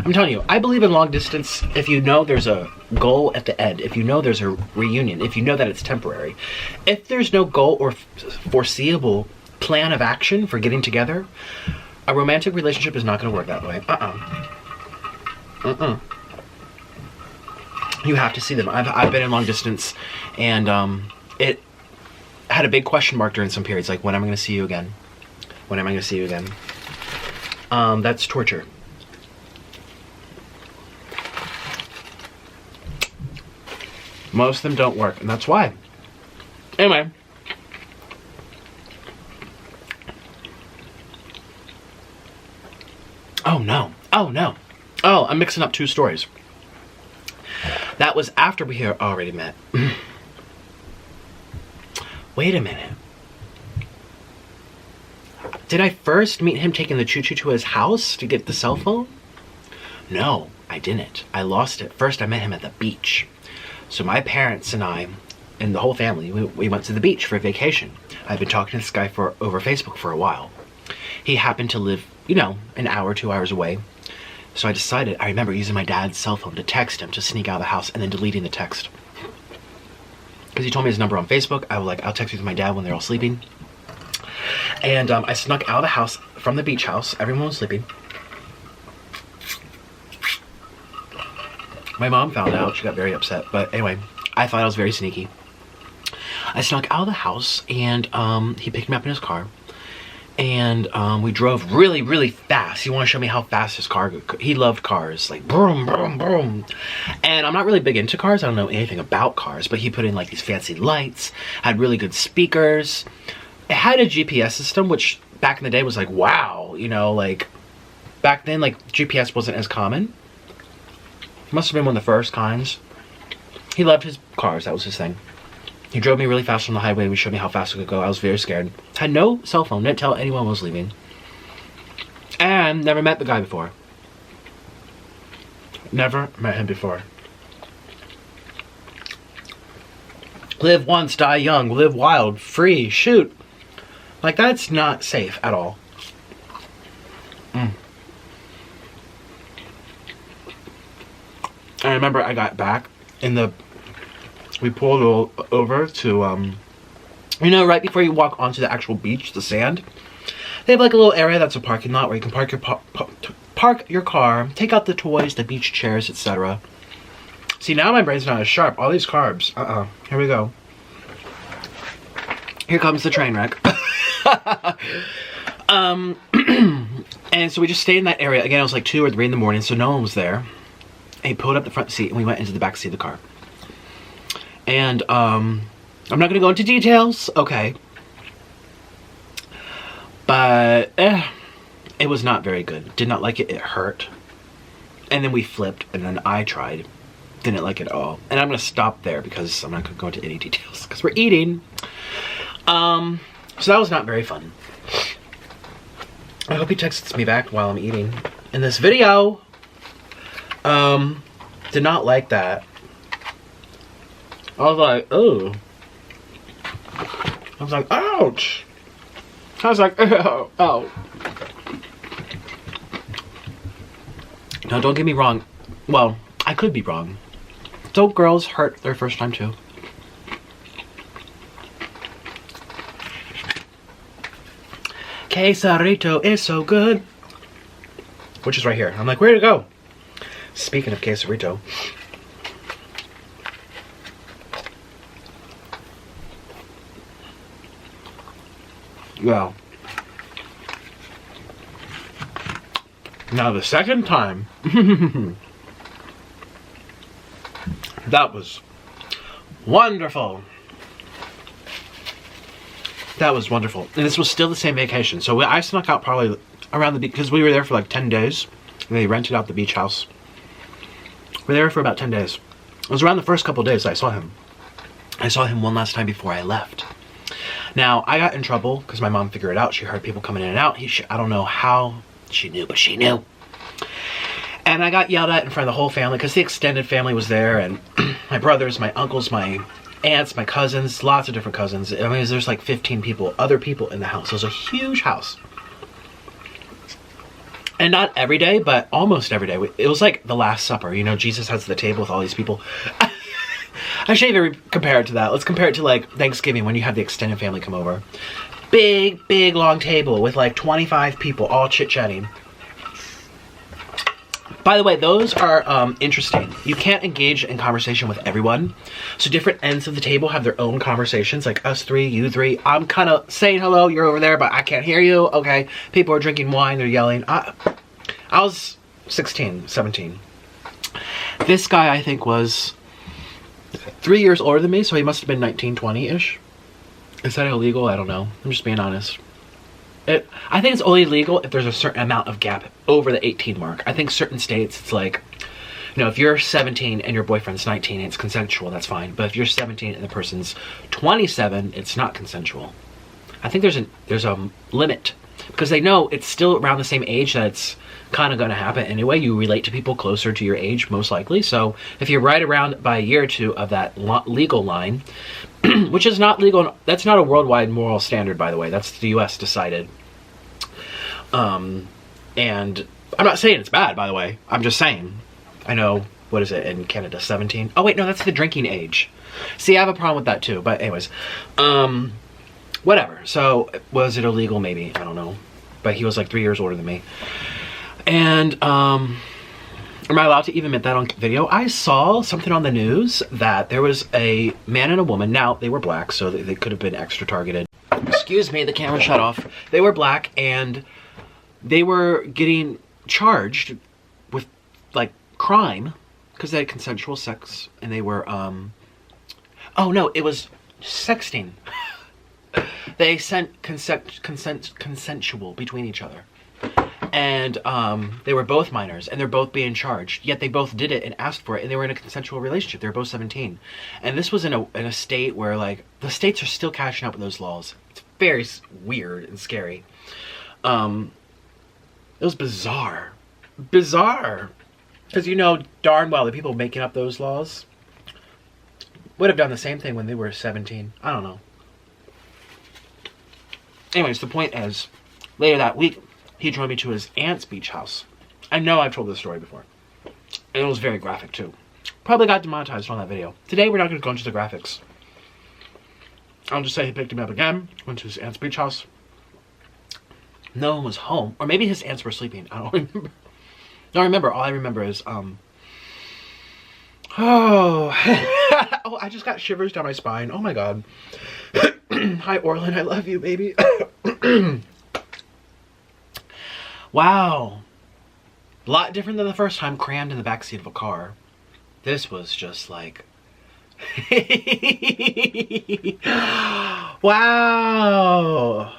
S1: I'm telling you, I believe in long distance if you know there's a goal at the end, if you know there's a reunion, if you know that it's temporary. If there's no goal or foreseeable plan of action for getting together, a romantic relationship is not going to work that way. You have to see them. I've been in long distance, and it had a big question mark during some periods, like, when am I going to see you again? When am I going to see you again? That's torture. Most of them don't work, and that's why. Anyway. Oh no. Oh no. Oh, I'm mixing up two stories. That was after we had already met. Wait a minute. Did I first meet him taking the choo-choo to his house to get the cell phone? No, I didn't. I lost it. First, I met him at the beach. So my parents and I, and the whole family, we went to the beach for a vacation. I've been talking to this guy over Facebook for a while. He happened to live, you know, an hour, 2 hours away. So I remember using my dad's cell phone to text him to sneak out of the house and then deleting the text. Because he told me his number on Facebook. I was like, I'll text you with my dad when they're all sleeping. And I snuck out of the house from the beach house. Everyone was sleeping. My mom found out. She got very upset. But anyway, I thought I was very sneaky. I snuck out of the house, and he picked me up in his car. And we drove really, really fast. He wanted to show me how fast his car could. He loved cars, like boom, boom, boom. And I'm not really big into cars. I don't know anything about cars, but he put in like these fancy lights, had really good speakers. It had a GPS system, which back in the day was like, wow, you know, like back then, like GPS wasn't as common. Must have been one of the first kinds. He loved his cars. That was his thing. He drove me really fast on the highway. We showed me how fast we could go. I was very scared. Had no cell phone. Didn't tell anyone I was leaving. And never met the guy before. Never met him before. Live once, die young. Live wild, free, shoot. Like, that's not safe at all. I remember I got back in the... We pulled over to, you know, right before you walk onto the actual beach, the sand. They have like a little area that's a parking lot where you can park your car, take out the toys, the beach chairs, etc. See, now my brain's not as sharp. All these carbs. Here we go. Here comes the train wreck. And so we just stayed in that area. Again, it was like 2 or 3 in the morning, so no one was there. And he pulled up the front seat, and we went into the back seat of the car. And, I'm not going to go into details, okay. But, it was not very good. Did not like it. It hurt. And then we flipped, and then I tried. Didn't like it at all. And I'm going to stop there because I'm not going to go into any details because we're eating. So that was not very fun. I hope he texts me back while I'm eating. In this video, did not like that. I was like, oh. I was like, ouch. I was like, oh, oh. Now, don't get me wrong. Well, I could be wrong. Don't girls hurt their first time too? Quesarito is so good. Which is right here. I'm like, where to go? Speaking of quesarito. Well, now the second time, that was wonderful. That was wonderful. And this was still the same vacation. So I snuck out probably around the beach, because we were there for like 10 days. And they rented out the beach house. We were there for about 10 days. It was around the first couple of days I saw him. I saw him one last time before I left. Now, I got in trouble because my mom figured it out. She heard people coming in and out. I don't know how she knew, but she knew. And I got yelled at in front of the whole family because the extended family was there. And my brothers, my uncles, my aunts, my cousins, lots of different cousins. I mean, there's like 15 people, other people in the house. It was a huge house. And not every day, but almost every day. It was like the Last Supper. You know, Jesus has the table with all these people. I shouldn't even compare it to that. Let's compare it to like Thanksgiving when you have the extended family come over. big long table with like 25 people all chit-chatting. By the way, those are interesting. You can't engage in conversation with everyone. So different ends of the table have their own conversations, like us three, you three. I'm kind of saying hello, you're over there, but I can't hear you. Okay, people are drinking wine, they're yelling. I was 16, 17. This guy, I think, was 3 years older than me, so he must have been 19, 20-ish. Is that illegal? I don't know. I'm just being honest. I think it's only legal if there's a certain amount of gap over the 18 mark. I think certain states, it's like, you know, if you're 17 and your boyfriend's 19 and it's consensual, that's fine. But if you're 17 and the person's 27, it's not consensual. I think there's a limit because they know it's still around the same age that it's kind of going to happen anyway. You relate to people closer to your age, most likely. So if you're right around by a year or two of that legal line, which is not legal, that's not a worldwide moral standard, by the way. That's the US decided. And I'm not saying it's bad, by the way. I'm just saying. I know, what is it in Canada, 17? Oh wait, no, that's the drinking age. See, I have a problem with that too, but anyways. Whatever. So, was it illegal? Maybe. I don't know. But he was like 3 years older than me. And, am I allowed to even admit that on video? I saw something on the news that there was a man and a woman. Now, they were black, so they could have been extra targeted. Excuse me, the camera shut off. They were black, and they were getting charged with, like, crime because they had consensual sex, and they were, oh, no, it was sexting. They sent consensual between each other. And they were both minors, and they're both being charged. Yet they both did it and asked for it, and they were in a consensual relationship. They were both 17, and this was in a state where, like, the states are still catching up with those laws. It's very weird and scary. It was bizarre, because you know darn well the people making up those laws would have done the same thing when they were 17. I don't know. Anyways, the point is, later that week, he drove me to his aunt's beach house. I know I've told this story before. And it was very graphic, too. Probably got demonetized on that video. Today, we're not going to go into the graphics. I'll just say he picked him up again, went to his aunt's beach house. No one was home. Or maybe his aunts were sleeping. I don't remember. Don't remember. All I remember is, oh, I just got shivers down my spine. Oh, my God. Hi, Orlin. I love you, baby. Wow. A lot different than the first time, crammed in the backseat of a car. This was just like... Wow.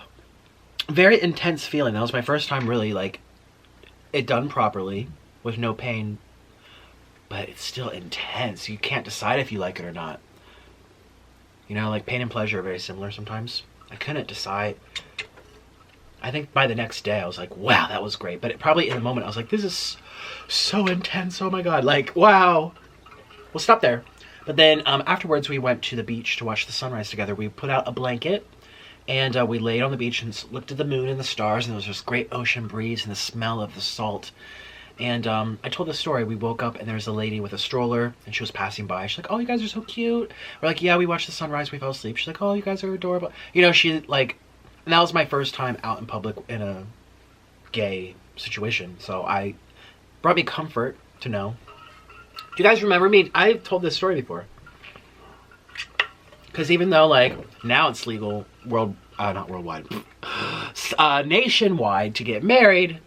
S1: Very intense feeling. That was my first time really, like, it done properly, with no pain. But it's still intense. You can't decide if you like it or not. You know, like, pain and pleasure are very similar sometimes. I couldn't decide... I think by the next day I was like, wow, that was great. But probably in the moment I was like, this is so intense. Oh my God. Like, wow. We'll stop there. But then afterwards we went to the beach to watch the sunrise together. We put out a blanket and we laid on the beach and looked at the moon and the stars. And there was this great ocean breeze and the smell of the salt. And I told the story. We woke up and there was a lady with a stroller and she was passing by. She's like, oh, you guys are so cute. We're like, yeah, we watched the sunrise. We fell asleep. She's like, oh, you guys are adorable. You know, she like... And that was my first time out in public in a gay situation. So brought me comfort to know. Do you guys remember me? I've told this story before. Because even though, like, now it's legal not worldwide, nationwide to get married,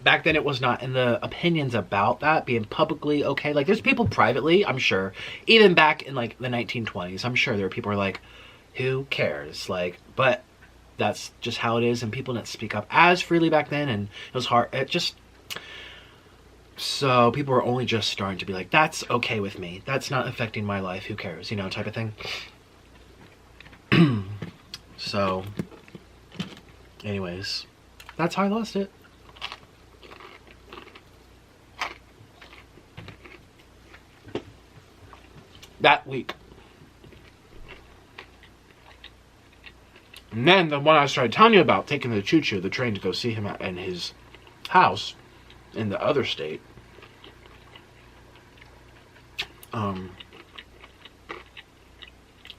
S1: back then it was not. And the opinions about that being publicly okay. Like, there's people privately, I'm sure, even back in, like, the 1920s, I'm sure there were people who are like, who cares? Like, but... That's just how it is, and people didn't speak up as freely back then, and it was hard. So people were only just starting to be like, that's okay with me. That's not affecting my life. Who cares? You know, type of thing. So, anyways, that's how I lost it. That week. And then the one I started telling you about, taking the choo-choo, the train to go see him in his house in the other state.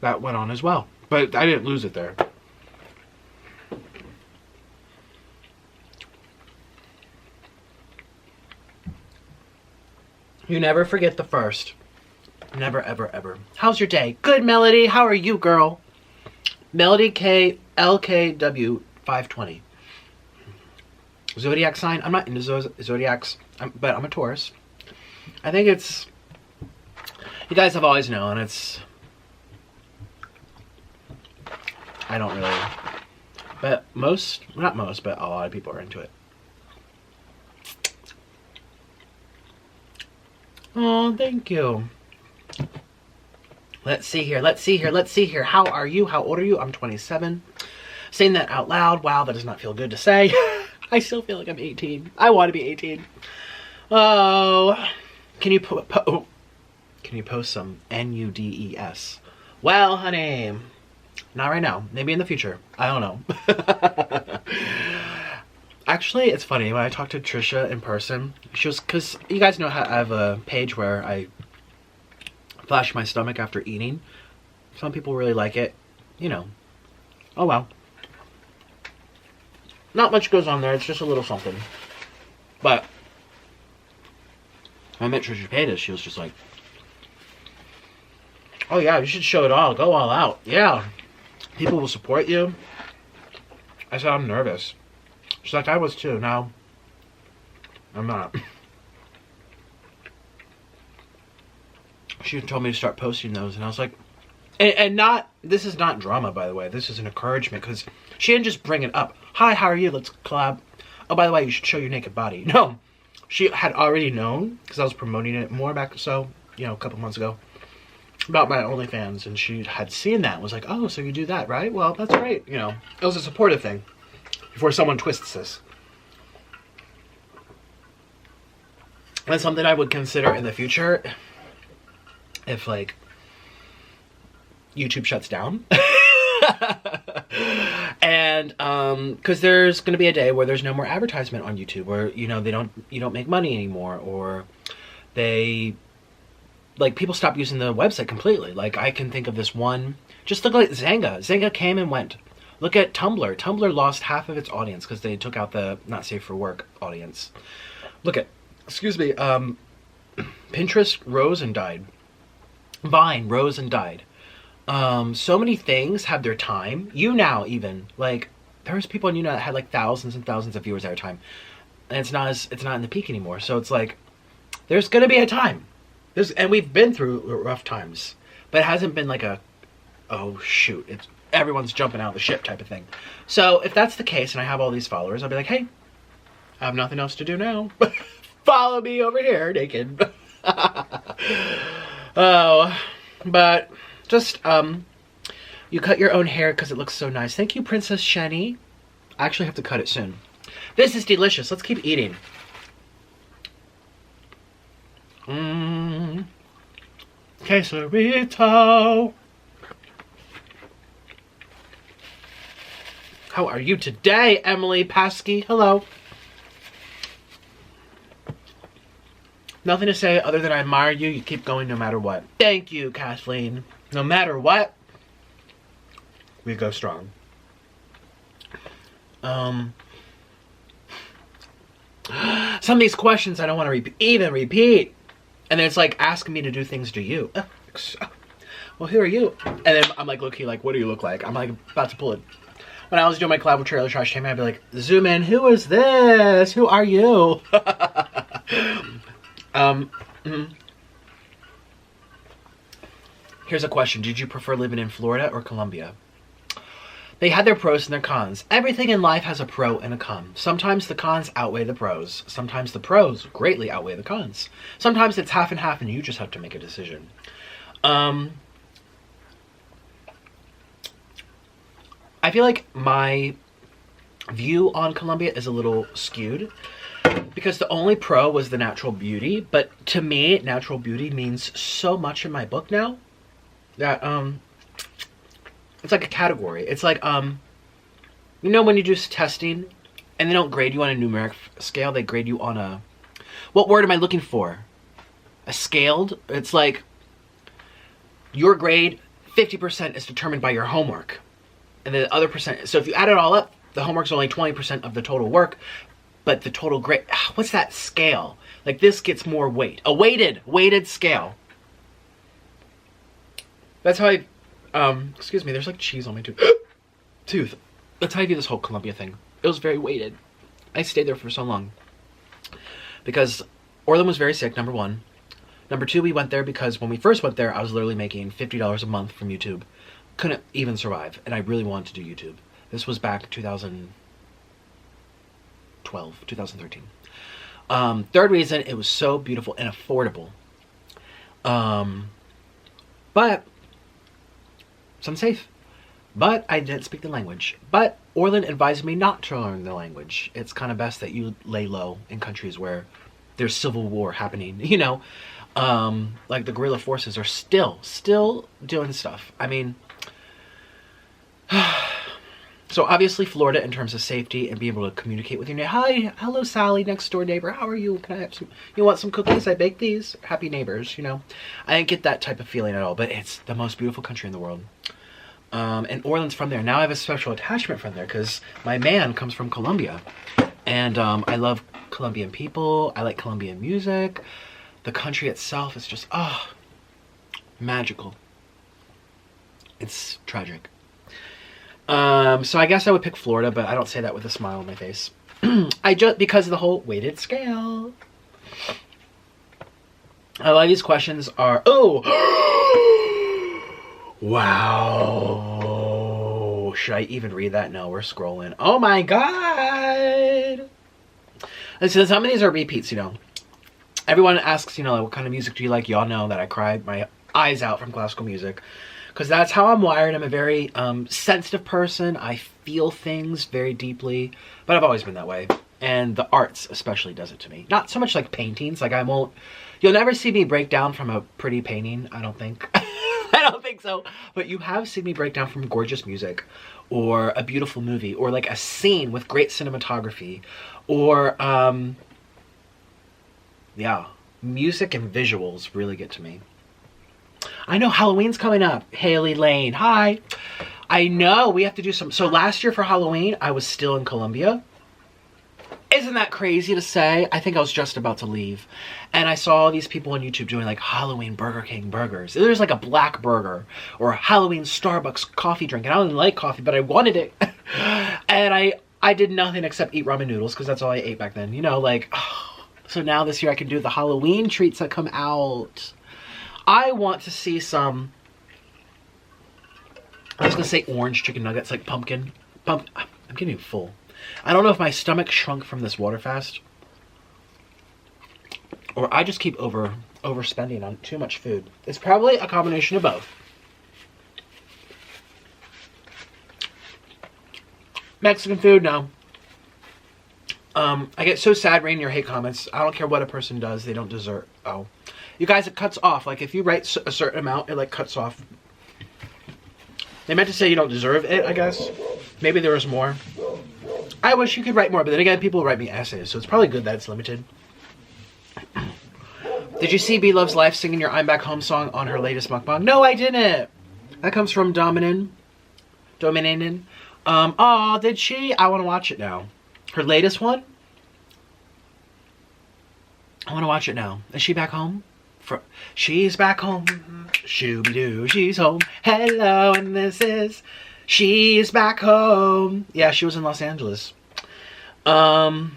S1: That went on as well. But I didn't lose it there. You never forget the first. Never, ever, ever. How's your day? Good, Melody. How are you, girl? Melody K LKW 520. Zodiac sign. I'm not into zodiacs, but I'm a Taurus. I think it's... You guys have always known it's... I don't really... But most... Not most, but a lot of people are into it. Oh, thank you. Let's see here. Let's see here. Let's see here. How are you? How old are you? I'm 27. Saying that out loud. Wow, that does not feel good to say. I still feel like I'm 18. I want to be 18. Oh, can you can you post some NUDES? Well, honey, not right now. Maybe in the future. I don't know. Actually, it's funny when I talked to Trisha in person. She was, because you guys know how I have a page where I flash my stomach after eating. Some people really like it. You know. Oh well. Not much goes on there. It's just a little something. But I met Trisha Paytas. She was just like, oh yeah, you should show it all. Go all out. Yeah. People will support you. I said, I'm nervous. She's like, I was too. Now, I'm not. She told me to start posting those, and I was like, and not, this is not drama, by the way. This is an encouragement, because she didn't just bring it up. Hi, how are you? Let's collab. Oh, by the way, you should show your naked body. No, she had already known, because I was promoting it more back, so, you know, a couple months ago, about my OnlyFans, and she had seen that and was like, oh, so you do that, right? Well, that's great. You know, it was a supportive thing before someone twists this. That's something I would consider in the future if, like, YouTube shuts down. And because there's going to be a day where there's no more advertisement on YouTube, where, you know, you don't make money anymore, or they, like, people stop using the website completely. Like, I can think of this one, just look like Zynga came and went. Look at Tumblr. Tumblr lost half of its audience because they took out the not safe for work audience. Look at, excuse me, Pinterest rose and died. Vine rose and died. So many things have their time. YouNow, even, like, there's people on YouNow that had like thousands and thousands of viewers at a time, and it's not in the peak anymore. So it's like, there's gonna be a time. And we've been through rough times, but it hasn't been like a, oh shoot, it's everyone's jumping out of the ship type of thing. So if that's the case, and I have all these followers, I'll be like, hey, I have nothing else to do now. Follow me over here, naked. Oh, but just, you cut your own hair because it looks so nice. Thank you, Princess Shenny. I actually have to cut it soon. This is delicious. Let's keep eating. Quesarito. How are you today, Emily Paskey? Hello. Nothing to say other than I admire you. You keep going no matter what. Thank you, Kathleen. No matter what, we go strong. Some of these questions I don't want to even repeat. And then it's like asking me to do things to you. Well, who are you? And then I'm like, look-key, like, what do you look like? I'm like about to pull it. When I was doing my collab with Trailer Trash Time, I'd be like, zoom in, who is this? Who are you? Here's a question. Did you prefer living in Florida or Colombia? They had their pros and their cons. Everything in life has a pro and a con. Sometimes the cons outweigh the pros. Sometimes the pros greatly outweigh the cons. Sometimes it's half and half and you just have to make a decision. I feel like my view on Colombia is a little skewed because the only pro was the natural beauty. But to me, natural beauty means so much in my book now that it's like a category. It's like, you know when you do testing and they don't grade you on a numeric scale, they grade you on a, what word am I looking for? A scaled? It's like your grade, 50% is determined by your homework. And then the other percent, so if you add it all up, the homework's only 20% of the total work. but the total grade, what's that scale? Like this gets more weight. A weighted scale. That's how I, excuse me, there's like cheese on my tooth. That's how I view this whole Colombia thing. It was very weighted. I stayed there for so long. Because Orlin was very sick, number one. Number two, we went there because when we first went there, I was literally making $50 a month from YouTube. Couldn't even survive, and I really wanted to do YouTube. This was back 2012, 2013. Third reason, it was so beautiful and affordable. But it's unsafe. But I didn't speak the language. But Orlin advised me not to learn the language. It's kind of best that you lay low in countries where there's civil war happening, you know. Like the guerrilla forces are still doing stuff. I mean, so obviously Florida in terms of safety and being able to communicate with your neighbor. Hi, hello Sally, next door neighbor. How are you? Can I have some, you want some cookies? I baked these. Happy neighbors, you know. I didn't get that type of feeling at all, but it's the most beautiful country in the world. And Orlin's from there. Now I have a special attachment from there because my man comes from Colombia. And I love Colombian people. I like Colombian music. The country itself is just, magical. It's tragic. So I guess I would pick Florida, but I don't say that with a smile on my face. Because of the whole weighted scale. A lot of these questions are, wow. Should I even read that? No, we're scrolling. Oh my God. So some of these are repeats, you know. Everyone asks, you know, like, what kind of music do you like? Y'all know that I cried my eyes out from classical music. Because that's how I'm wired. I'm a very sensitive person. I feel things very deeply. But I've always been that way. And the arts especially does it to me. Not so much like paintings. Like you'll never see me break down from a pretty painting, I don't think. I don't think so. But you have seen me break down from gorgeous music. Or a beautiful movie. Or like a scene with great cinematography. Or, yeah, music and visuals really get to me. I know Halloween's coming up. Haley Lane, hi. I know we have to do some. So last year for Halloween, I was still in Colombia. Isn't that crazy to say? I think I was just about to leave. And I saw all these people on YouTube doing like Halloween Burger King burgers. There's like a black burger or a Halloween Starbucks coffee drink. And I don't like coffee, but I wanted it. And I did nothing except eat ramen noodles because that's all I ate back then. You know, like, so now this year I can do the Halloween treats that come out. I want to see some, I was going to say orange chicken nuggets, like pumpkin. I'm getting full. I don't know if my stomach shrunk from this water fast. Or I just keep overspending on too much food. It's probably a combination of both. Mexican food, no. I get so sad reading your hate comments. I don't care what a person does, they don't deserve. Oh, you guys, it cuts off. Like if you write a certain amount, it like cuts off. They meant to say you don't deserve it, I guess. Maybe there was more. I wish you could write more, but then again, people write me essays, so it's probably good that it's limited. Did you see B Loves Life singing your I'm Back Home song on her latest mukbang? No, I didn't. That comes from Dominin. Oh, did she? I want to watch it now. Her latest one? I want to watch it now. Is she back home? She's back home. Shooby-doo, she's home. Hello, and this is... She's back home. Yeah, she was in Los Angeles. What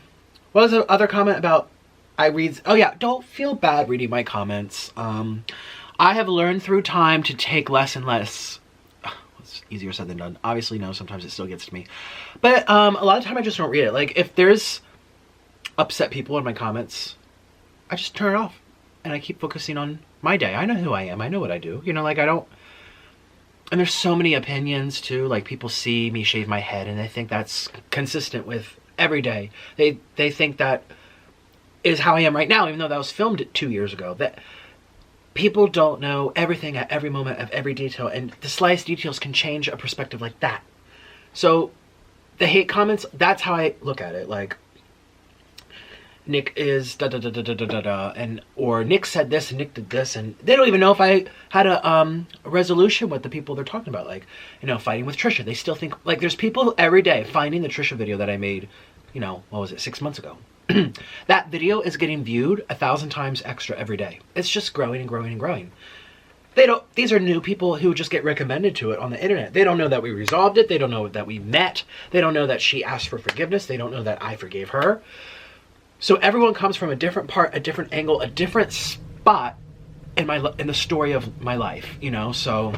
S1: was the other comment about... Oh yeah, don't feel bad reading my comments. I have learned through time to take less and less... It's easier said than done. Obviously, no, sometimes it still gets to me. But a lot of time I just don't read it. Like, if there's upset people in my comments, I just turn it off. And I keep focusing on my day. I know who I am. I know what I do. You know, like, I don't... And there's so many opinions, too. Like, people see me shave my head, and they think that's consistent with every day. They think that is how I am right now, even though that was filmed 2 years ago. That people don't know everything at every moment of every detail, and the slightest details can change a perspective like that. So, the hate comments, that's how I look at it. Like, Nick is da-da-da-da-da-da-da, and, or Nick said this, and Nick did this, and they don't even know if I had a resolution with the people they're talking about. Like, you know, fighting with Trisha. They still think, like, there's people every day finding the Trisha video that I made you know, what was it, 6 months ago. That video is getting viewed 1,000 times extra every day. It's just growing and growing and growing. These are new people who just get recommended to it on the internet. They don't know that we resolved it. They don't know that we met. They don't know that she asked for forgiveness. They don't know that I forgave her. So everyone comes from a different part, a different angle, a different spot in the story of my life, you know? So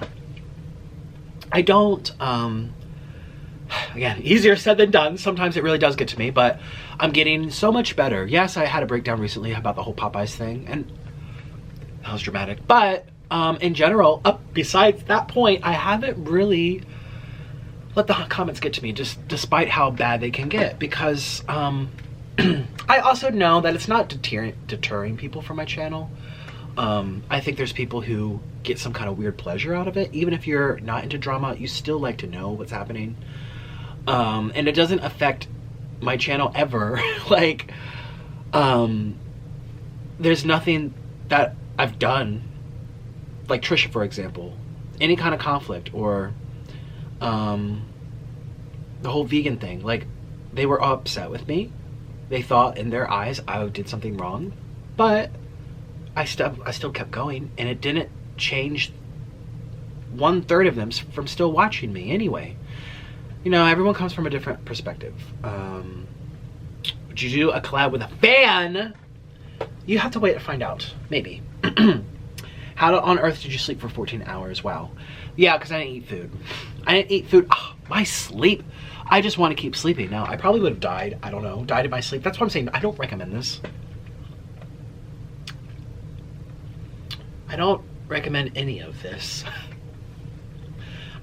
S1: I don't, again, easier said than done. Sometimes it really does get to me, but I'm getting so much better. Yes, I had a breakdown recently about the whole Popeyes thing, and that was dramatic. But in general, besides that point, I haven't really let the comments get to me, just despite how bad they can get, because I also know that it's not deterring people from my channel. I think there's people who get some kind of weird pleasure out of it. Even if you're not into drama, you still like to know what's happening. And it doesn't affect my channel ever. Like, there's nothing that I've done, like Trisha, for example, any kind of conflict, or the whole vegan thing. Like, they were upset with me. They thought in their eyes I did something wrong, but I still kept going, and it didn't change 1/3 of them from still watching me anyway. You know, everyone comes from a different perspective. Would you do a collab with a fan? You have to wait to find out. Maybe. How on earth did you sleep for 14 hours? Wow. Yeah, because I didn't eat food. I didn't eat food. Oh, my sleep. I just want to keep sleeping. Now, I probably would have died. I don't know. Died in my sleep. That's what I'm saying. I don't recommend this. I don't recommend any of this.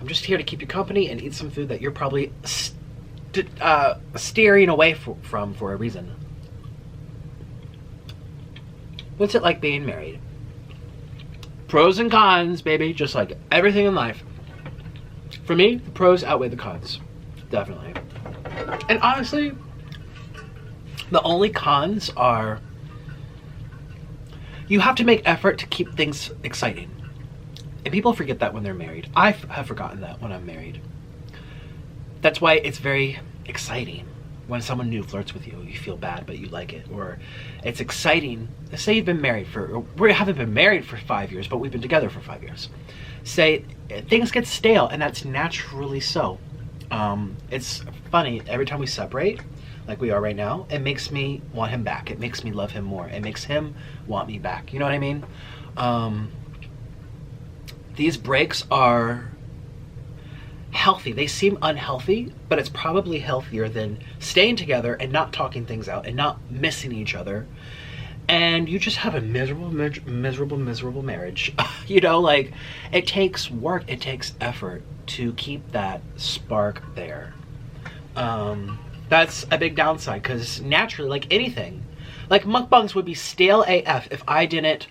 S1: I'm just here to keep you company and eat some food that you're probably steering away from for a reason. What's it like being married? Pros and cons, baby, just like everything in life. For me, the pros outweigh the cons. Definitely. And honestly, the only cons are you have to make effort to keep things exciting. And people forget that when they're married. I have forgotten that when I'm married. That's why it's very exciting when someone new flirts with you. You feel bad, but you like it. Or it's exciting. Say you've been married we haven't been married for 5 years, but we've been together for 5 years. Say things get stale, and that's naturally so. It's funny, every time we separate, like we are right now, it makes me want him back. It makes me love him more. It makes him want me back. You know what I mean? These breaks are healthy. They seem unhealthy, but it's probably healthier than staying together and not talking things out and not missing each other. And you just have a miserable marriage. You know, like, it takes work, it takes effort to keep that spark there. That's a big downside, because naturally, like anything, like mukbangs would be stale AF if I didn't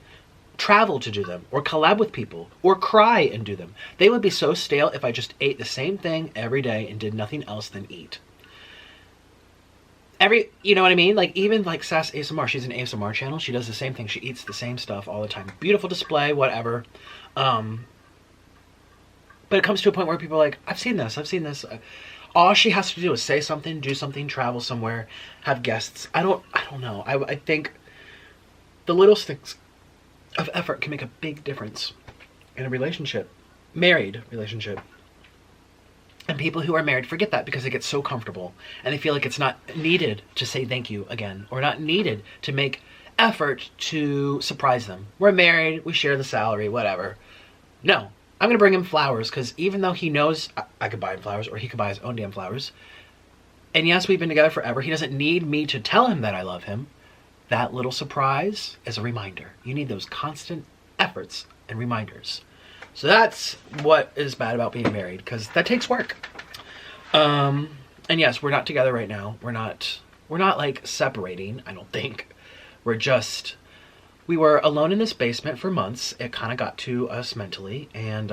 S1: travel to do them, or collab with people, or cry and do them. They would be so stale if I just ate the same thing every day and did nothing else than eat. You know what I mean? Like, even like Sass ASMR, she's an ASMR channel. She does the same thing. She eats the same stuff all the time. Beautiful display, whatever. But it comes to a point where people are like, I've seen this. All she has to do is say something, do something, travel somewhere, have guests. I don't know. I think the little things of effort can make a big difference in a relationship, married relationship. And people who are married forget that because they get so comfortable and they feel like it's not needed to say thank you again, or not needed to make effort to surprise them. We're married, we share the salary, whatever. No, I'm gonna bring him flowers, because even though he knows I could buy him flowers, or he could buy his own damn flowers, and yes, we've been together forever, he doesn't need me to tell him that I love him. That little surprise is a reminder. You need those constant efforts and reminders. So that's what is bad about being married, because that takes work. And yes, we're not together right now. We're not like separating, I don't think. We were alone in this basement for months. It kind of got to us mentally, and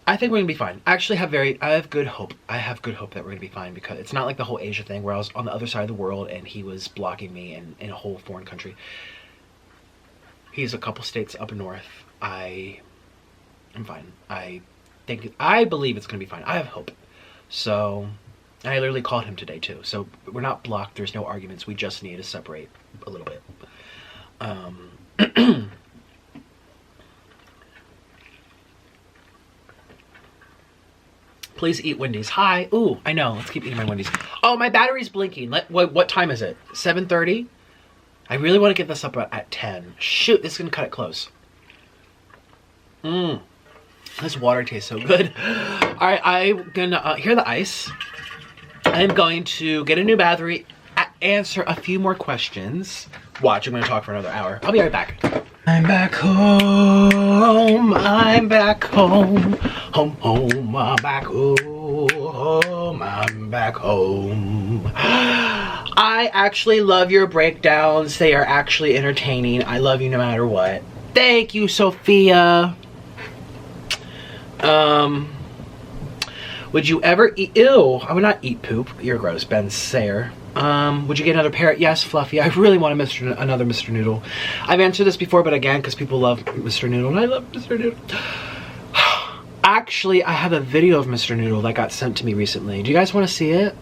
S1: I think we're gonna be fine. I actually I have good hope. I have good hope that we're gonna be fine, because it's not like the whole Asia thing where I was on the other side of the world and he was blocking me in a whole foreign country. He's a couple states up north. I'm fine. I believe it's gonna be fine. I have hope. So, and I literally called him today too. So we're not blocked. There's no arguments. We just need to separate a little bit. Please eat Wendy's. Hi. Ooh, I know. Let's keep eating my Wendy's. Oh, my battery's blinking. What time is it? 7:30? I really want to get this up at 10. Shoot, this is going to cut it close. This water tastes so good. All right, I'm going to, here the ice. I'm going to get a new battery, answer a few more questions. Watch, I'm going to talk for another hour. I'll be right back. I'm back home. I'm back home. Home, home, I'm back home. I'm back home. I actually love your breakdowns. They are actually entertaining. I love you no matter what. Thank you, Sophia. Would you ever eat, ew, I would not eat poop. You're gross, Ben Sayer. Would you get another parrot? Yes, Fluffy. I really want another Mr. Noodle. I've answered this before, but again, because people love Mr. Noodle, and I love Mr. Noodle. Actually, I have a video of Mr. Noodle that got sent to me recently. Do you guys want to see it?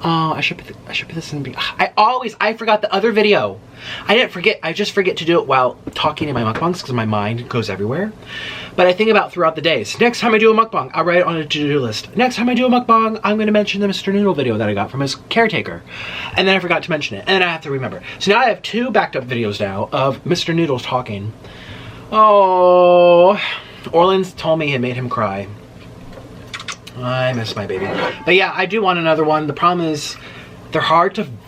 S1: Oh, I should put this in. I forgot the other video. I didn't forget. I just forget to do it while talking in my mukbangs because my mind goes everywhere. But I think about throughout the days. Next time I do a mukbang, I'll write it on a to-do list. Next time I do a mukbang, I'm going to mention the Mr. Noodle video that I got from his caretaker. And then I forgot to mention it. And then I have to remember. So now I have 2 backed up videos now of Mr. Noodles talking. Oh, Orleans told me it made him cry. I miss my baby. But yeah, I do want another one. The problem is they're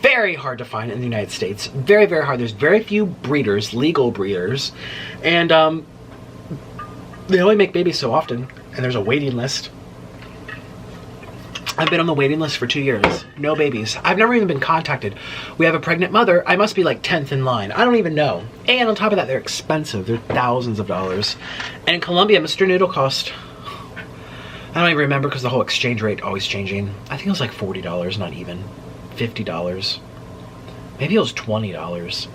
S1: very hard to find in the United States. Very, very hard. There's very few breeders, legal breeders. And they only make babies so often. And there's a waiting list. I've been on the waiting list for 2 years. No babies. I've never even been contacted. We have a pregnant mother. I must be like 10th in line. I don't even know. And on top of that, they're expensive. They're thousands of dollars. And in Colombia, Mr. Noodle cost, I don't even remember because the whole exchange rate always changing. I think it was like $40, not even. $50. Maybe it was $20.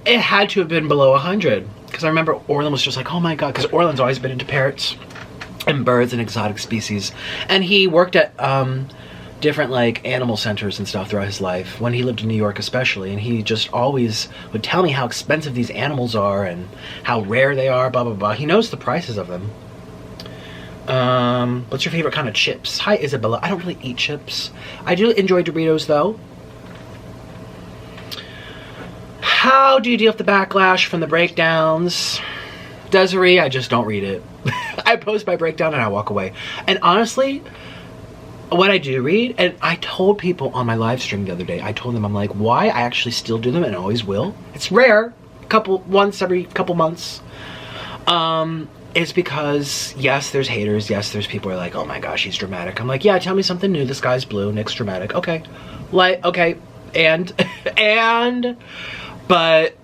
S1: It had to have been below 100. Because I remember Orlin was just like, oh my god, because Orlin's always been into parrots and birds and exotic species. And he worked at different like animal centers and stuff throughout his life, when he lived in New York especially, and he just always would tell me how expensive these animals are and how rare they are, blah blah blah. He knows the prices of them. What's your favorite kind of chips? Hi Isabella. I don't really eat chips. I do enjoy Doritos though. How do you deal with the backlash from the breakdowns? Desiree, I just don't read it. I post my breakdown and I walk away. And honestly, what I do read, and I told people on my live stream the other day, I told them, I'm like, why I actually still do them and always will. It's rare, once every couple months. It's because, yes, there's haters. Yes, there's people who are like, oh my gosh, he's dramatic. I'm like, yeah, tell me something new. The sky's blue. Nick's dramatic. Okay. Like, okay. And, but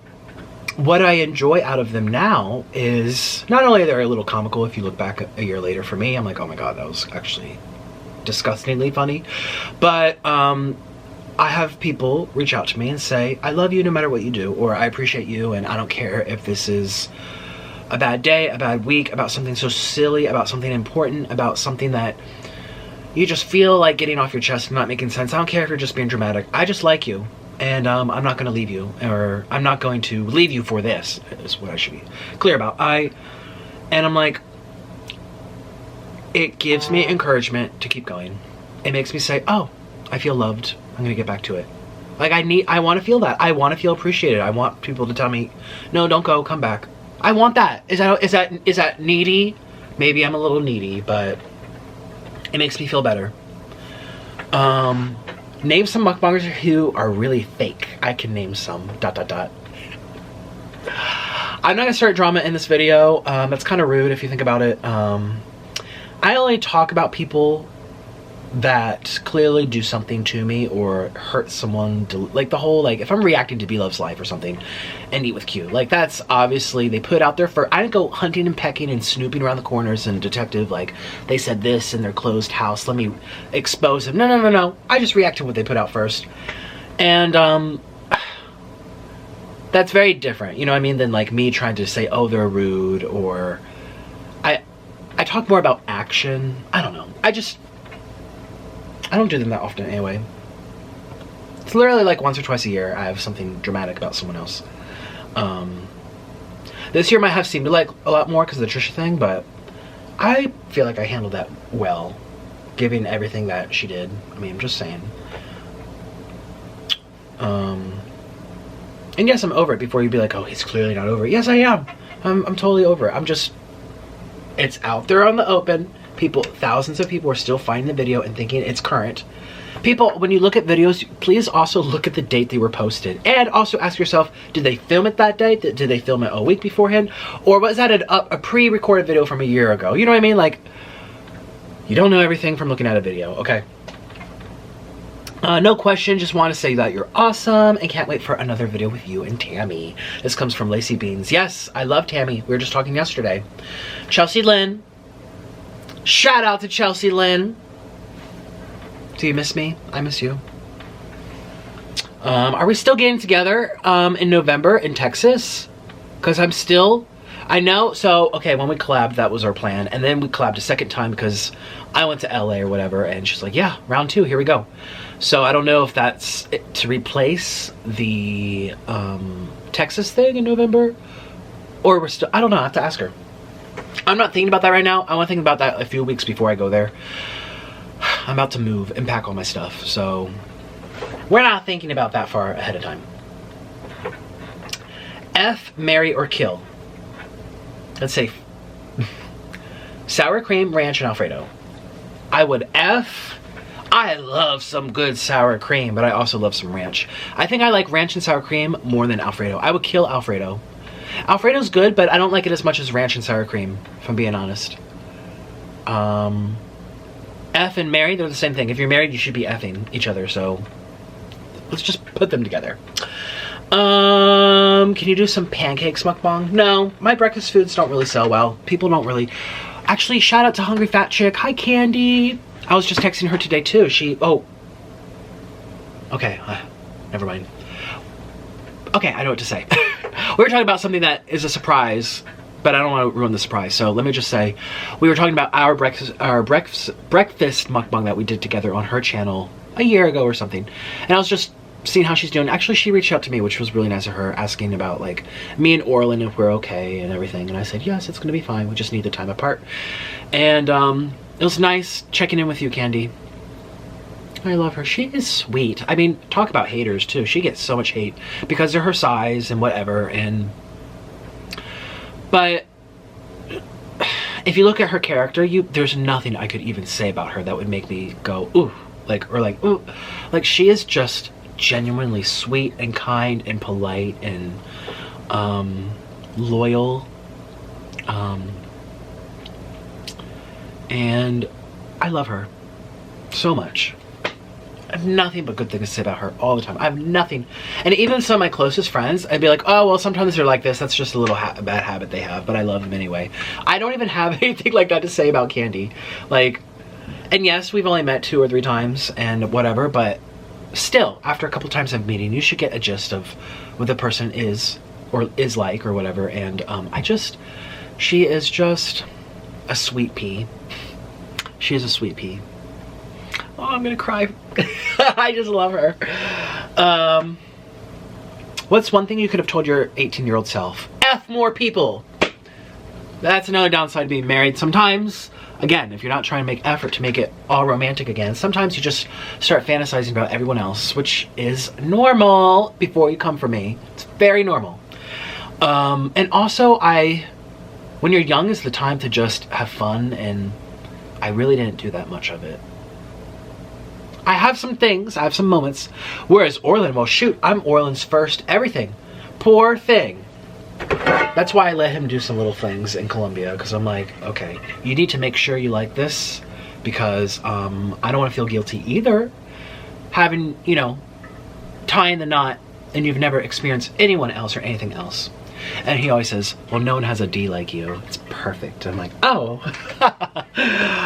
S1: what I enjoy out of them now is not only they're a little comical. If you look back a year later for me, I'm like, oh my god, that was actually disgustingly funny. But I have people reach out to me and say, I love you no matter what you do, or I appreciate you, and I don't care if this is a bad day, a bad week, about something so silly, about something important, about something that you just feel like getting off your chest and not making sense. I don't care if you're just being dramatic. I just like you. And I'm not going to leave you, or I'm not going to leave you for this, is what I should be clear about. And I'm like, it gives me encouragement to keep going. It makes me say, oh, I feel loved. I'm going to get back to it. Like I want to feel that. I want to feel appreciated. I want people to tell me, no, don't go, come back. I want that. Is that needy? Maybe I'm a little needy, but it makes me feel better. Name some mukbangers who are really fake. I can name some, ... I'm not gonna start drama in this video. That's kind of rude if you think about it. I only talk about people that clearly do something to me or hurt someone. Like the whole, like if I'm reacting to Be Love's Life or something and Eat with Q, like that's obviously they put out there for, I didn't go hunting and pecking and snooping around the corners and detective like they said this in their closed house, let me expose them. No. I just react to what they put out first. And That's very different, you know what I mean, than like me trying to say, oh, they're rude, or I talk more about action. I don't know. I don't do them that often anyway. It's literally like once or twice a year I have something dramatic about someone else. This year might have seemed like a lot more because of the Trisha thing, but I feel like I handled that well, given everything that she did. I mean, I'm just saying. And yes, I'm over it before you'd be like, oh, he's clearly not over it. Yes, I am. I'm totally over it. It's out there on the open. Thousands of people are still finding the video and thinking it's current. People, when you look at videos, please also look at the date they were posted. And also ask yourself, did they film it that day? Did they film it a week beforehand? Or was that a pre-recorded video from a year ago? You know what I mean? Like, you don't know everything from looking at a video, okay? No question, just want to say that you're awesome and can't wait for another video with you and Tammy. This comes from Lacey Beans. Yes, I love Tammy. We were just talking yesterday. Chelsea Lynn. Shout out to Chelsea Lynn. Do you miss me? I miss you. Are we still getting together in November in Texas? Because I know, so, okay, when we collabed, that was our plan. And then we collabed a second time because I went to LA or whatever, and she's like, yeah, round 2, here we go. So I don't know if that's to replace the Texas thing in November, or we're still, I don't know, I have to ask her. I'm not thinking about that right now. I want to think about that a few weeks before I go there. I'm about to move and pack all my stuff, so we're not thinking about that far ahead of time. F, marry, or kill. Let's say sour cream, ranch, and Alfredo. I would F. I love some good sour cream, but I also love some ranch. I think I like ranch and sour cream more than Alfredo. I would kill Alfredo. Alfredo's good, but I don't like it as much as ranch and sour cream, if I'm being honest. F and marry, they're the same thing. If you're married, you should be effing each other, so let's just put them together. Can you do some pancakes mukbang? No, my breakfast foods don't really sell well. People don't really. Actually, shout out to Hungry Fat Chick. Hi, Candy. I was just texting her today too. Okay, never mind. Okay, I know what to say. We were talking about something that is a surprise, but I don't want to ruin the surprise. So let me just say, we were talking about our breakfast mukbang that we did together on her channel a year ago or something. And I was just seeing how she's doing. Actually, she reached out to me, which was really nice of her, asking about like me and Orlin if we're okay and everything. And I said, yes, it's gonna be fine. We just need the time apart. And it was nice checking in with you, Candy. I love her. She is sweet. I mean, talk about haters too. She gets so much hate because they're her size and whatever. But if you look at her character, there's nothing I could even say about her that would make me go ooh, ooh. Like, she is just genuinely sweet and kind and polite and loyal. And I love her so much. I have nothing but good things to say about her all the time. I have nothing. And even some of my closest friends, I'd be like, oh, well, sometimes they're like this. That's just a little bad habit they have, but I love them anyway. I don't even have anything like that to say about Candy. Like, and yes, we've only met 2 or 3 times and whatever, but still, after a couple times of meeting, you should get a gist of what the person is or is like or whatever. And she is just a sweet pea. She is a sweet pea. Oh, I'm gonna cry. I just love her. What's one thing you could have told your 18-year-old self? F more people. That's another downside of being married. Sometimes, again, if you're not trying to make effort to make it all romantic again, sometimes you just start fantasizing about everyone else, which is normal before you come for me. It's very normal. And also, when you're young is the time to just have fun, and I really didn't do that much of it. I have some things, I have some moments. Whereas Orlin, well shoot, I'm Orlin's first everything. Poor thing. That's why I let him do some little things in Colombia, because I'm like, okay, you need to make sure you like this, because I don't want to feel guilty either. Having, you know, tying the knot and you've never experienced anyone else or anything else. And he always says, well, no one has a D like you. It's perfect. I'm like, oh.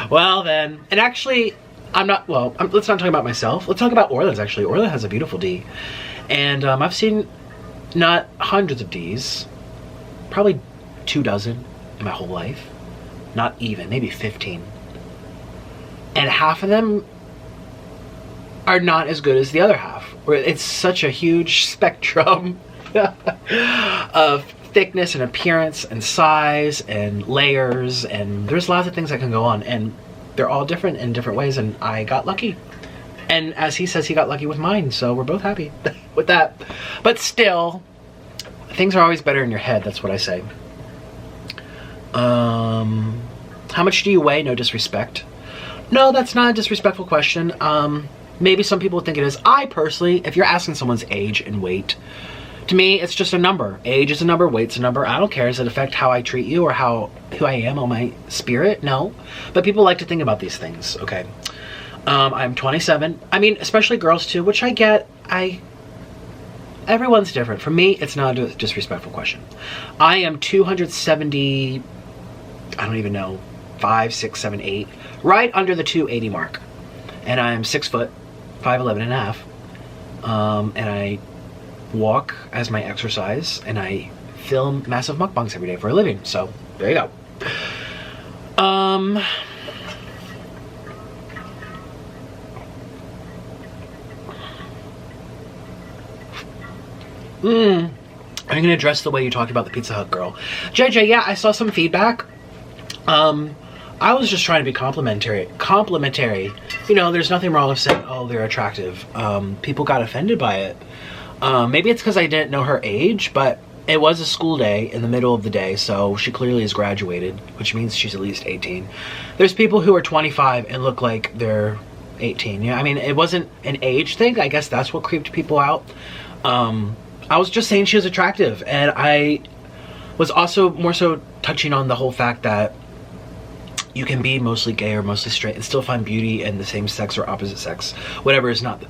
S1: Well then, and actually, let's not talk about myself. Let's talk about Orlin's actually. Orlin has a beautiful D. And I've seen not hundreds of D's, probably 24 in my whole life. Not even, maybe 15. And half of them are not as good as the other half. Where it's such a huge spectrum of thickness and appearance and size and layers, and there's lots of things that can go on, and they're all different in different ways, and I got lucky. And as he says, he got lucky with mine, so we're both happy with that. But still, things are always better in your head, that's what I say. How much do you weigh? No disrespect. No, that's not a disrespectful question. Maybe some people think it is. I personally, if you're asking someone's age and weight, to me, it's just a number. Age is a number, weight's a number. I don't care. Does it affect how I treat you or who I am on my spirit? No. But people like to think about these things, okay? I'm 27. I mean, especially girls too, which I get. Everyone's different. For me, it's not a disrespectful question. I am 270, I don't even know, 5, 6, 7, 8, right under the 280 mark. And I'm 6 foot, 5'11 and a half. And I walk as my exercise, and I film massive mukbangs every day for a living. So there you go. I'm gonna address the way you talked about the Pizza Hut girl. JJ, yeah, I saw some feedback. I was just trying to be complimentary. You know, there's nothing wrong with saying, oh, they're attractive. People got offended by it. Maybe it's because I didn't know her age, but it was a school day in the middle of the day, so she clearly has graduated, which means she's at least 18. There's people who are 25 and look like they're 18. Yeah, I mean, it wasn't an age thing. I guess that's what creeped people out. I was just saying she was attractive, and I was also more so touching on the whole fact that you can be mostly gay or mostly straight and still find beauty in the same sex or opposite sex, whatever is not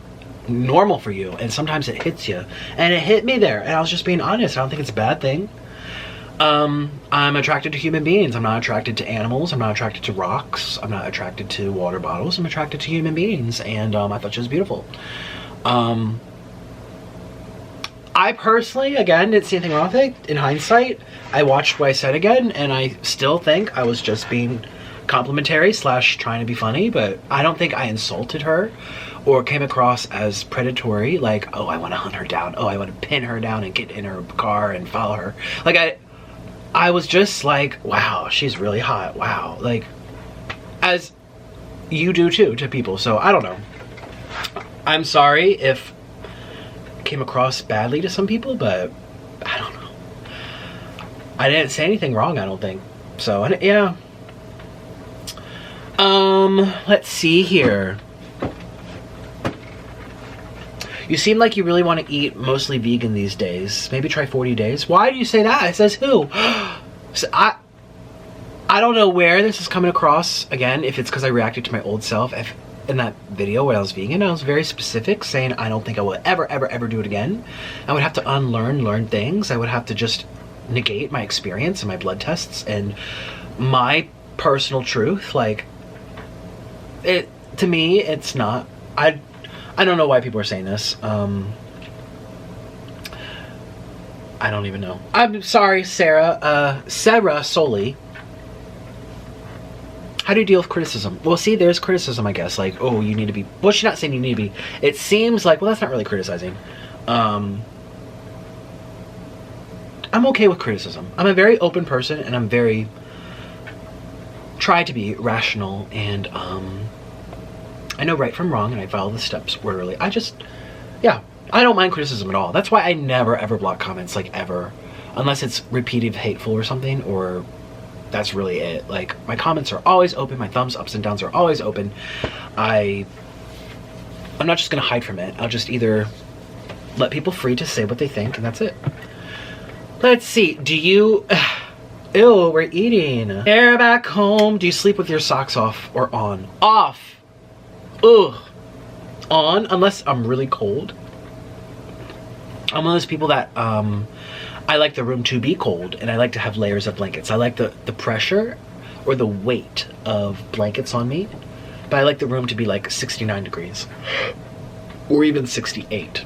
S1: normal for you, and sometimes it hits you, and it hit me there, and I was just being honest. I don't think it's a bad thing. I'm attracted to human beings. I'm not attracted to animals. I'm not attracted to rocks. I'm not attracted to water bottles. I'm attracted to human beings, and I thought she was beautiful. I personally, again, didn't see anything wrong with it. In hindsight, I watched what I said again, and I still think I was just being complimentary / trying to be funny, but I don't think I insulted her or came across as predatory, like, oh, I want to hunt her down, oh, I want to pin her down and get in her car and follow her. Like, I was just like, wow, she's really hot, wow. Like, as you do too to people, so I don't know. I'm sorry if it came across badly to some people, but I don't know. I didn't say anything wrong, I don't think. So, yeah. Let's see here. You seem like you really want to eat mostly vegan these days. Maybe try 40 days. Why do you say that? It says who? So I don't know where this is coming across. Again, if it's because I reacted to my old self. In that video where I was vegan, I was very specific, saying I don't think I will ever do it again. I would have to learn things. I would have to just negate my experience and my blood tests and my personal truth. Like, it, to me, it's not. I don't know why people are saying this. I don't even know. I'm sorry, Sarah. Sarah Soli. How do you deal with criticism? Well, see, there's criticism, I guess. Like, oh, you need to be... Well, she's not saying you need to be. It seems like... Well, that's not really criticizing. I'm okay with criticism. I'm a very open person, and I'm very... Try to be rational, and I know right from wrong, and I follow the steps orderly. I just... Yeah, I don't mind criticism at all. That's why I never, ever block comments, like, ever. Unless it's repeated hateful or something, or... That's really it. Like, my comments are always open. My thumbs ups and downs are always open. I'm not just gonna hide from it. I'll just either let people free to say what they think, and that's it. Let's see. Do you... Ew, we're eating. Hair back home. Do you sleep with your socks off or on? Off. Ugh. On, unless I'm really cold. I'm one of those people that, I like the room to be cold, and I like to have layers of blankets. I like the pressure or the weight of blankets on me, but I like the room to be like 69 degrees or even 68.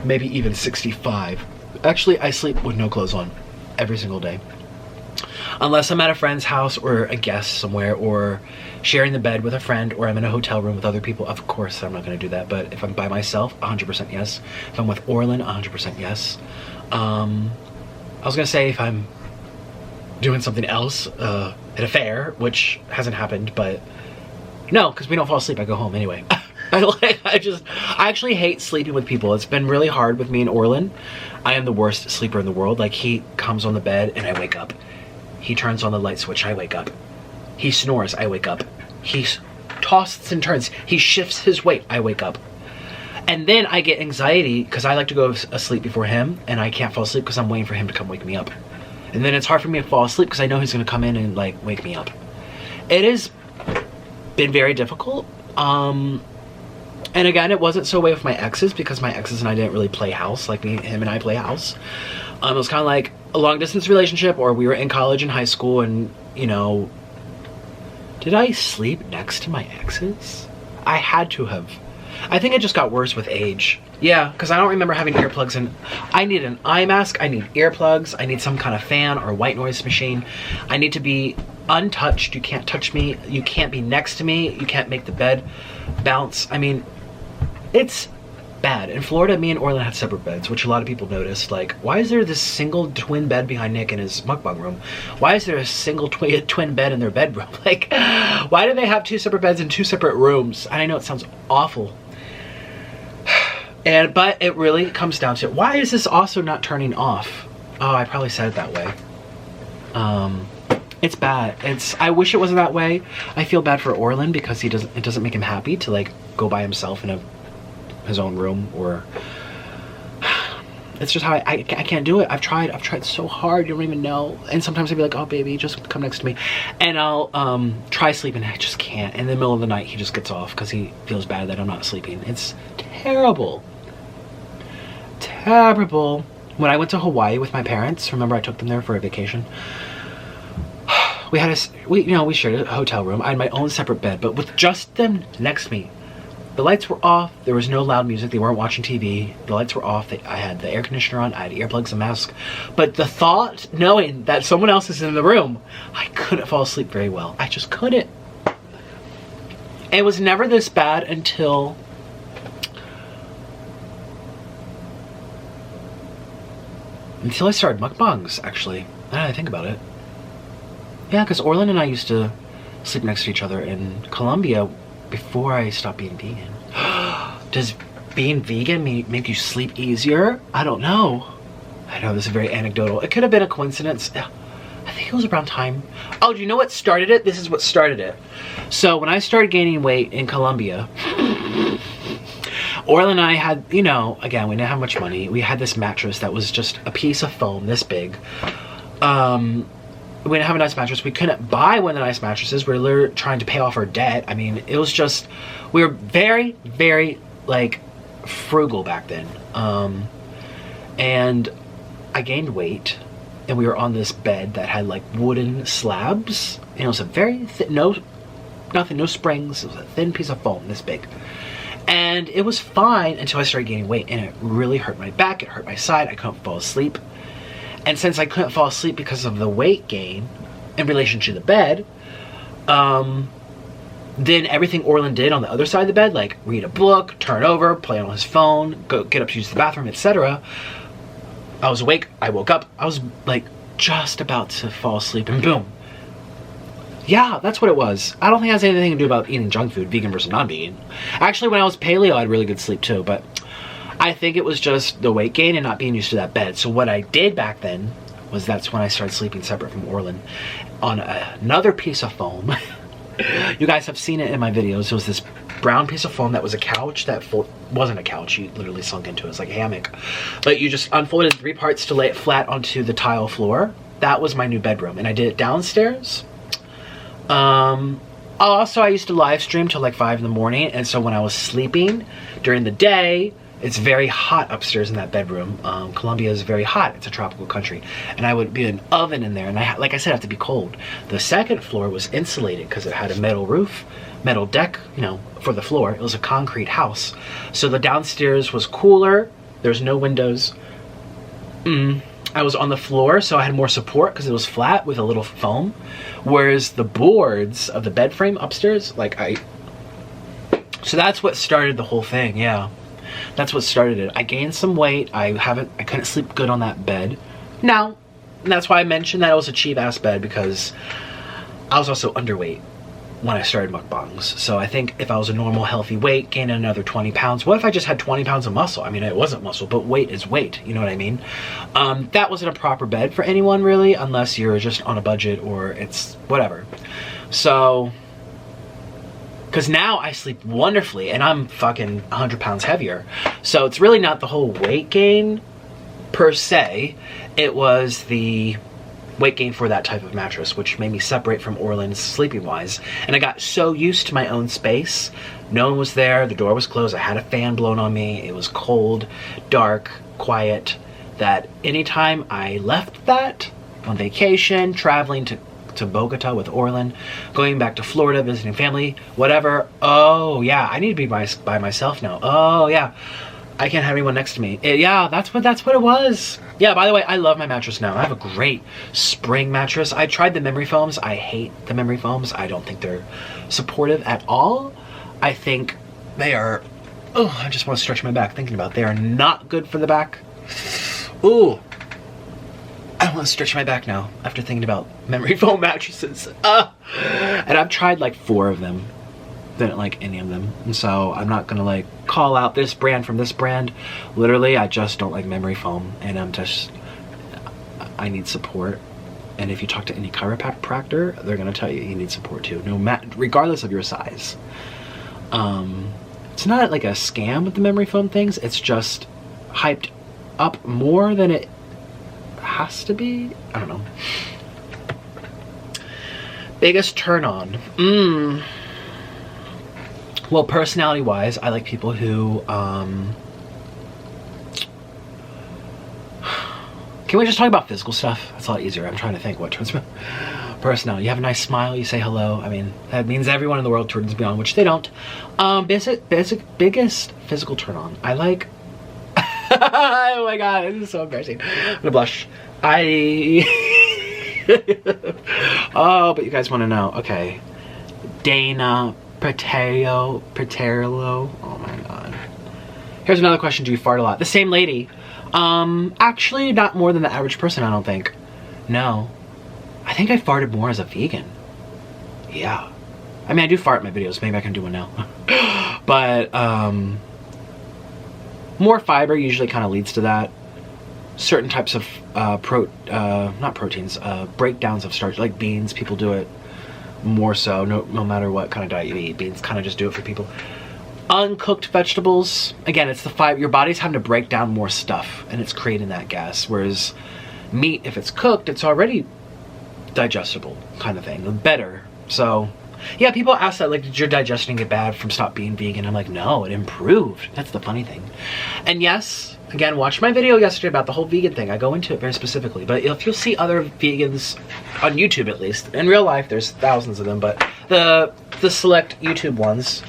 S1: maybe even 65. Actually, I sleep with no clothes on every single day. Unless I'm at a friend's house or a guest somewhere, or sharing the bed with a friend, or I'm in a hotel room with other people. Of course, I'm not going to do that. But if I'm by myself, 100% yes. If I'm with Orlin, 100% yes. I was going to say if I'm doing something else at a fair, which hasn't happened, but no, because we don't fall asleep. I go home anyway. I actually hate sleeping with people. It's been really hard with me and Orlin. I am the worst sleeper in the world. Like, he comes on the bed and I wake up. He turns on the light switch, I wake up. He snores, I wake up. He tosses and turns. He shifts his weight, I wake up. And then I get anxiety because I like to go asleep before him, and I can't fall asleep because I'm waiting for him to come wake me up. And then it's hard for me to fall asleep because I know he's gonna come in and like wake me up. It has been very difficult. And again, it wasn't so way with my exes, because my exes and I didn't really play house like him and I play house. It was kind of like a long distance relationship, or we were in college and high school, and you know, did I sleep next to my exes? I had to have. I think it just got worse with age. Yeah, because I don't remember having earplugs, and I need an eye mask, I need earplugs, I need some kind of fan or white noise machine. I need to be untouched. You can't touch me. You can't be next to me. You can't make the bed bounce. I mean, it's bad. In Florida, me and Orlin had separate beds, which a lot of people noticed. Like, why is there this single twin bed behind Nick in his mukbang room? Why is there a single twin bed in their bedroom? Like, why do they have 2 separate beds in 2 separate rooms? And I know it sounds awful. But it really comes down to, why is this also not turning off? Oh, I probably said it that way. It's bad. I wish it wasn't that way. I feel bad for Orlin because it doesn't make him happy to like go by himself in his own room, or it's just how I can't do it. I've tried so hard, you don't even know. And sometimes I'd be like, oh baby, just come next to me, and I'll try sleeping, and I just can't. In the middle of the night he just gets off because he feels bad that I'm not sleeping. It's terrible. Terrible. When I went to Hawaii with my parents, remember I took them there for a vacation, we shared a hotel room. I had my own separate bed, but with just them next to me. The lights were off. There was no loud music. They weren't watching TV. The lights were off. I had the air conditioner on. I had earplugs and mask. But the thought, knowing that someone else is in the room, I couldn't fall asleep very well. I just couldn't. It was never this bad until I started mukbangs, actually. Now that I think about it. Yeah, because Orlin and I used to sleep next to each other in Colombia before I stopped being vegan. Does being vegan make you sleep easier? I don't know. I know this is very anecdotal. It could have been a coincidence. I think it was around time. Oh, do you know what started it? This is what started it. So when I started gaining weight in Colombia, Orlin and I had, you know, again, we didn't have much money. We had this mattress that was just a piece of foam this big. We didn't have a nice mattress. We couldn't buy one of the nice mattresses. We were literally trying to pay off our debt. I mean, it was just, we were very, very, like, frugal back then. And I gained weight, and we were on this bed that had, like, wooden slabs. And it was a very thin, no springs. It was a thin piece of foam, this big. And it was fine until I started gaining weight, and it really hurt my back. It hurt my side. I couldn't fall asleep. And since I couldn't fall asleep because of the weight gain in relation to the bed, then everything Orlin did on the other side of the bed, like read a book, turn over, play on his phone, get up to use the bathroom, etc. I was awake, I woke up, I was like just about to fall asleep, and boom. Yeah, that's what it was. I don't think it has anything to do about eating junk food, vegan versus non-vegan. Actually, when I was paleo, I had really good sleep too, but I think it was just the weight gain and not being used to that bed. So what I did back then was that's when I started sleeping separate from Orlin on another piece of foam. You guys have seen it in my videos. It was this brown piece of foam that was a couch that wasn't a couch. You literally sunk into it. It's like a hammock. But you just unfolded 3 parts to lay it flat onto the tile floor. That was my new bedroom. And I did it downstairs. Also, I used to live stream till like 5 in the morning. And so when I was sleeping during the day, it's very hot upstairs in that bedroom. Colombia is very hot. It's a tropical country. And I would be an oven in there. And like I said, I have to be cold. The second floor was insulated because it had a metal roof, metal deck, you know, for the floor. It was a concrete house. So the downstairs was cooler There's no windows. I was on the floor, so I had more support because it was flat with a little foam. Whereas the boards of the bed frame upstairs, like so that's what started the whole thing, yeah. That's what started it. I gained some weight. I couldn't sleep good on that bed. Now, that's why I mentioned that it was a cheap ass bed, because I was also underweight when I started mukbangs. So I think if I was a normal healthy weight, gain another 20 pounds. What if I just had 20 pounds of muscle? I mean, it wasn't muscle, but weight is weight. You know what I mean? That wasn't a proper bed for anyone really, unless you're just on a budget or it's whatever. So, because now I sleep wonderfully and I'm fucking 100 pounds heavier. So it's really not the whole weight gain per se. It was the weight gain for that type of mattress, which made me separate from Orleans sleeping wise. And I got so used to my own space. No one was there, the door was closed, I had a fan blown on me, it was cold, dark, quiet, that anytime I left that on vacation, traveling to Bogota with Orlin, going back to Florida, visiting family, whatever, oh yeah, I need to be by myself now. Oh yeah, I can't have anyone next to me. Yeah, that's what it was. Yeah, by the way, I love my mattress now. I have a great spring mattress. I tried the memory foams. I hate the memory foams. I don't think they're supportive at all. I think they are, oh, I just want to stretch my back thinking about it. They are not good for the back. Ooh, I want to stretch my back now after thinking about memory foam mattresses. And I've tried like 4 of them. Didn't like any of them, and so I'm not gonna like call out this brand from this brand. Literally, I just don't like memory foam, and I need support. And if you talk to any chiropractor, they're gonna tell you you need support too, regardless of your size. It's not like a scam with the memory foam things. It's just hyped up more than it has to be. I don't know. Biggest turn on. Well, personality-wise, I like people who, can we just talk about physical stuff? That's a lot easier. I'm trying to think what turns me on. Personality. You have a nice smile, you say hello. I mean, that means everyone in the world turns me on, which they don't. Biggest physical turn on. I like, oh my god, this is so embarrassing. I'm gonna blush. Oh, but you guys want to know. Okay. Dana Paterlo. Oh my god. Here's another question. Do you fart a lot? The same lady. Actually not more than the average person, I don't think. No. I think I farted more as a vegan. Yeah. I mean, I do fart in my videos. Maybe I can do one now. But, more fiber usually kind of leads to that. Certain types of, not proteins, breakdowns of starch, like beans, people do it more so, no matter what kind of diet you eat. Beans kind of just do it for people. Uncooked vegetables, again, it's the fiber. Your body's having to break down more stuff, and it's creating that gas. Whereas meat, if it's cooked, it's already digestible, kind of thing. Better. So, yeah, people ask that, like, did your digestion get bad from stop being vegan? I'm like, no, it improved. That's the funny thing. And yes, again, watch my video yesterday about the whole vegan thing. I go into it very specifically. But if you'll see other vegans on YouTube, at least, in real life, there's thousands of them, but the select YouTube ones,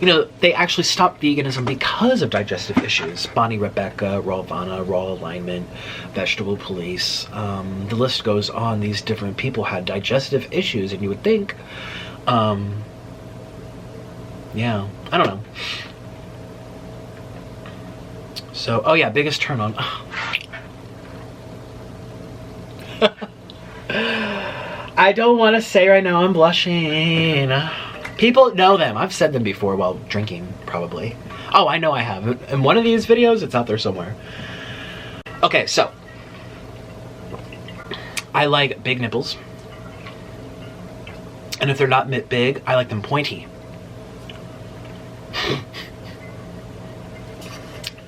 S1: you know, they actually stopped veganism because of digestive issues. Bonnie Rebecca, Raw Vana, Raw Alignment, Vegetable Police. The list goes on. These different people had digestive issues, and you would think, yeah, I don't know. So, oh yeah, biggest turn on. I don't want to say right now, I'm blushing. People know them. I've said them before while drinking, probably. Oh, I know I have. In one of these videos, it's out there somewhere. Okay, so. I like big nipples. And if they're not big, I like them pointy.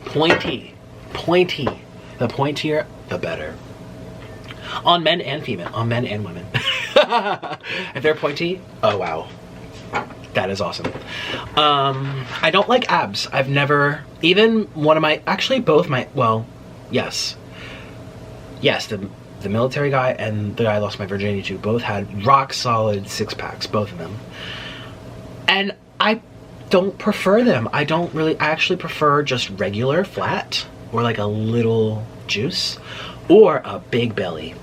S1: Pointy. The pointier, the better. On men and female. On men and women. If they're pointy, oh wow. That is awesome. I don't like abs. I've never, even one of my, actually both my, well, yes. Yes, the military guy and the guy I lost my virginity to both had rock solid 6-packs, both of them. And I don't prefer them. I actually prefer just regular, flat. or like a little juice, or a big belly.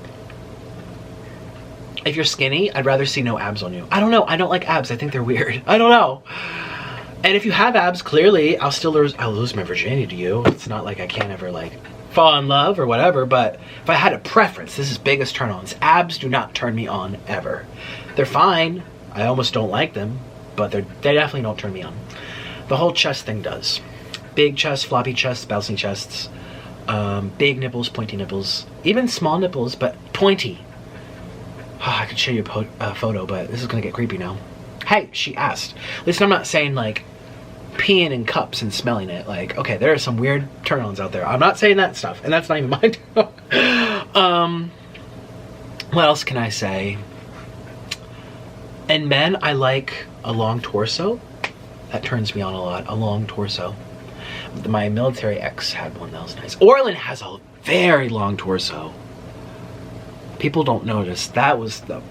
S1: If you're skinny, I'd rather see no abs on you. I don't know, I don't like abs, I think they're weird. I don't know. And if you have abs, clearly I'll lose my virginity to you. It's not like I can't ever like fall in love or whatever, but if I had a preference, this is biggest turn-ons. Abs do not turn me on ever. They're fine. I almost don't like them, but they definitely don't turn me on. The whole chest thing does. Big chest, floppy chests, bouncing chests, big nipples, pointy nipples, even small nipples, but pointy. Oh, I could show you a photo, but this is gonna get creepy now. Hey, she asked. Listen, I'm not saying like peeing in cups and smelling it. Like, okay, there are some weird turn-ons out there. I'm not saying that stuff, and that's not even mine. What else can I say? In men, I like a long torso. That turns me on a lot, a long torso. My military ex had one that was nice. Orlin has a very long torso. People don't notice. That was the,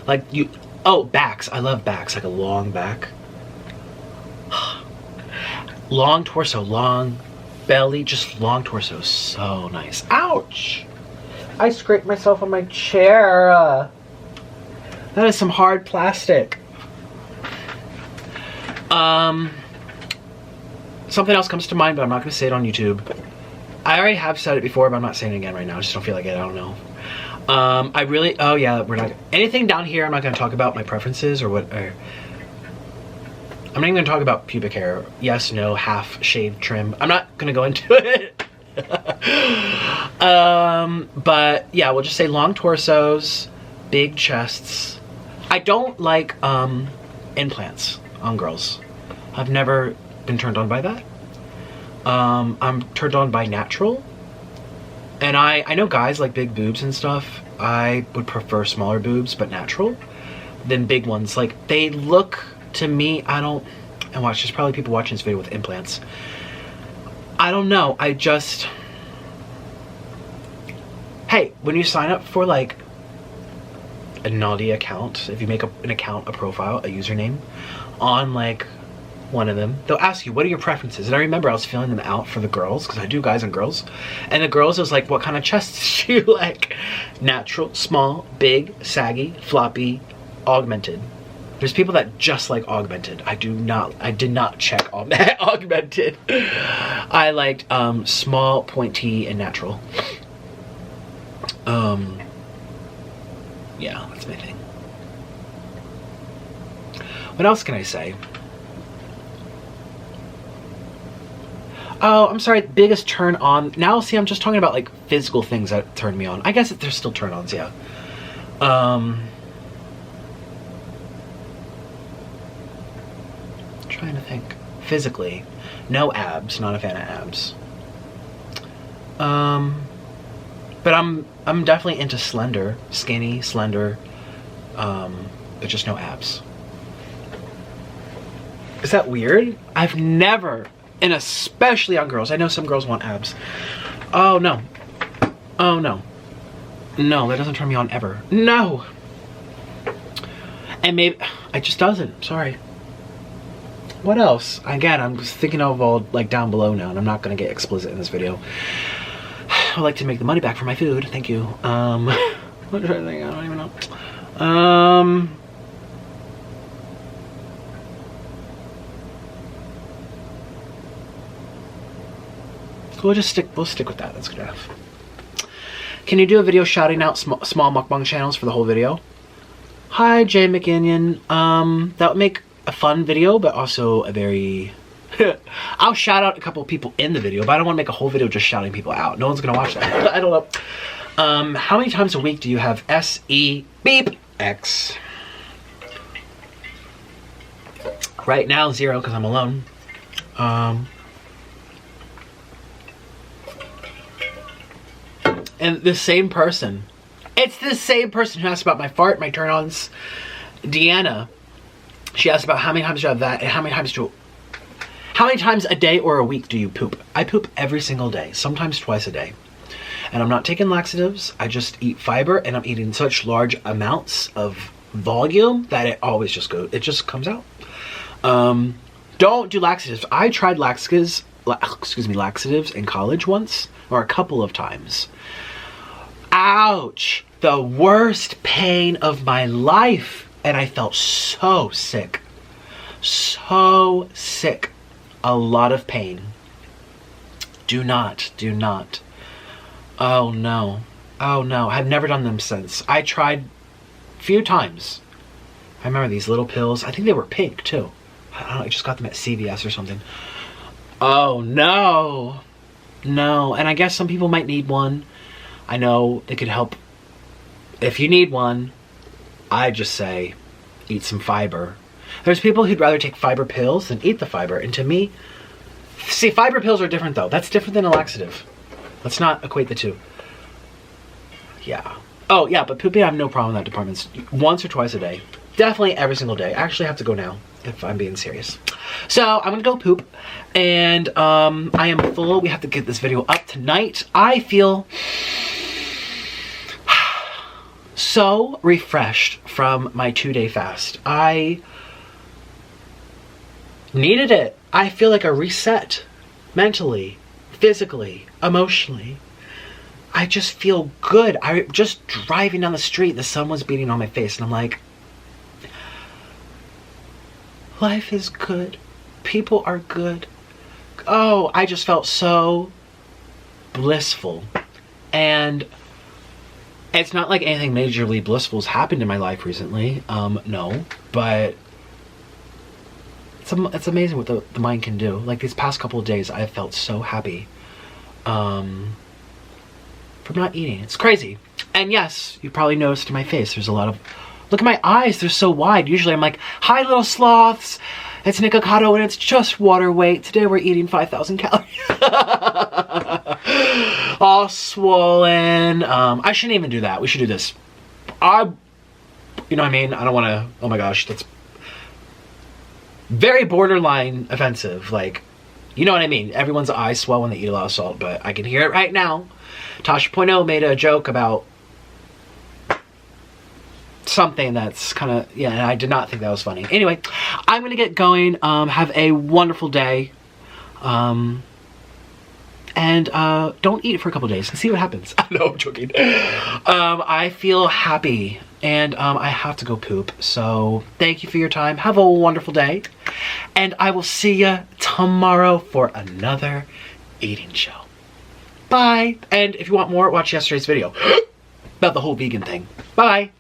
S1: like you, oh, backs. I love backs, like a long back. Long torso, long belly, just long torso, so nice. Ouch! I scraped myself on my chair. That is some hard plastic. Something else comes to mind, but I'm not going to say it on YouTube. I already have said it before, but I'm not saying it again right now. I just don't feel like it. I don't know. I really, oh yeah, we're not, anything down here, I'm not going to talk about my preferences or what, or, I'm not even going to talk about pubic hair. Yes, no, half shave, trim. I'm not going to go into it. But yeah, we'll just say long torsos, big chests. I don't like implants on girls. I've never been turned on by that. I'm turned on by natural. And I know guys like big boobs and stuff. I would prefer smaller boobs, but natural, than big ones. Like, they look, to me, I don't, and watch, there's probably people watching this video with implants. I don't know, I just, hey, when you sign up for like a naughty account, if you make an account, a profile, a username, on like one of them, they'll ask you, what are your preferences? And I remember I was filling them out for the girls, because I do guys and girls, and the girls was like, what kind of chests do you like? Natural, small, big, saggy, floppy, augmented. There's people that just like augmented. I did not check on that augmented. I liked small, pointy, and natural. Yeah, that's my thing. What else can I say? Oh, I'm sorry, biggest turn on. Now, see, I'm just talking about like physical things that turn me on. I guess there's still turn ons, yeah. Trying to think. Physically, no abs, not a fan of abs. But I'm definitely into slender, skinny, slender, but just no abs. Is that weird? I've never, and especially on girls, I know some girls want abs. Oh no. Oh no. No, that doesn't turn me on ever. No. And maybe, it just doesn't, sorry. What else? Again, I'm just thinking of all like down below now, and I'm not gonna get explicit in this video. I like to make the money back for my food, thank you. What did I think? I don't even know. We'll stick with that. That's good enough. Can you do a video shouting out small mukbang channels for the whole video? Hi, Jay McGinnion. That would make a fun video, but also a very I'll shout out a couple of people in the video, but I don't want to make a whole video just shouting people out. No one's gonna watch that. I don't know. How many times a week do you have SE beep X? Right now, 0, because I'm alone. And the same person. It's the same person who asked about my fart, my turn-ons. Deanna. She asked about how many times you have that, and how many times a day or a week do you poop? I poop every single day, sometimes twice a day. And I'm not taking laxatives, I just eat fiber, and I'm eating such large amounts of volume that it always just goes, it just comes out. Don't do laxatives. I tried laxatives laxatives in college once, or a couple of times. Ouch! The worst pain of my life. And I felt so sick. So sick. A lot of pain. Do not. Oh no. Oh no. I've never done them since. I tried a few times. I remember these little pills. I think they were pink too. I don't know, I just got them at CVS or something. Oh no. No. And I guess some people might need one. I know they could help. If you need one, I just say eat some fiber. There's people who'd rather take fiber pills than eat the fiber. And to me, see, fiber pills are different though. That's different than a laxative. Let's not equate the two. Yeah. Oh yeah, but pooping, I have no problem in that department. Once or twice a day. Definitely every single day. I actually have to go now, if I'm being serious. So I'm gonna go poop, and I am full. We have to get this video up tonight. I feel so refreshed from my 2-day fast. I needed it. I feel like a reset, mentally, physically, emotionally. I just feel good. I just driving down the street, the sun was beating on my face, and I'm like, life is good. People are good. Oh, I just felt so blissful. And it's not like anything majorly blissful has happened in my life recently. No, but it's amazing what the mind can do. Like these past couple of days, I have felt so happy from not eating. It's crazy. And yes, you probably noticed in my face, there's a lot of, look at my eyes, they're so wide. Usually I'm like, hi little sloths, it's Nikocado and it's just water weight. Today we're eating 5,000 calories. All swollen. I shouldn't even do that. We should do this. You know what I mean? I don't want to, oh my gosh, that's very borderline offensive. Like, you know what I mean? Everyone's eyes swell when they eat a lot of salt, but I can hear it right now. Tasha.0 made a joke about something that's kind of, yeah, and I did not think that was funny. Anyway, I'm gonna get going. Have a wonderful day. And don't eat it for a couple days and see what happens. No, I'm joking. I feel happy, and I have to go poop. So thank you for your time. Have a wonderful day, and I will see you tomorrow for another eating show. Bye. And if you want more, watch yesterday's video about the whole vegan thing. Bye.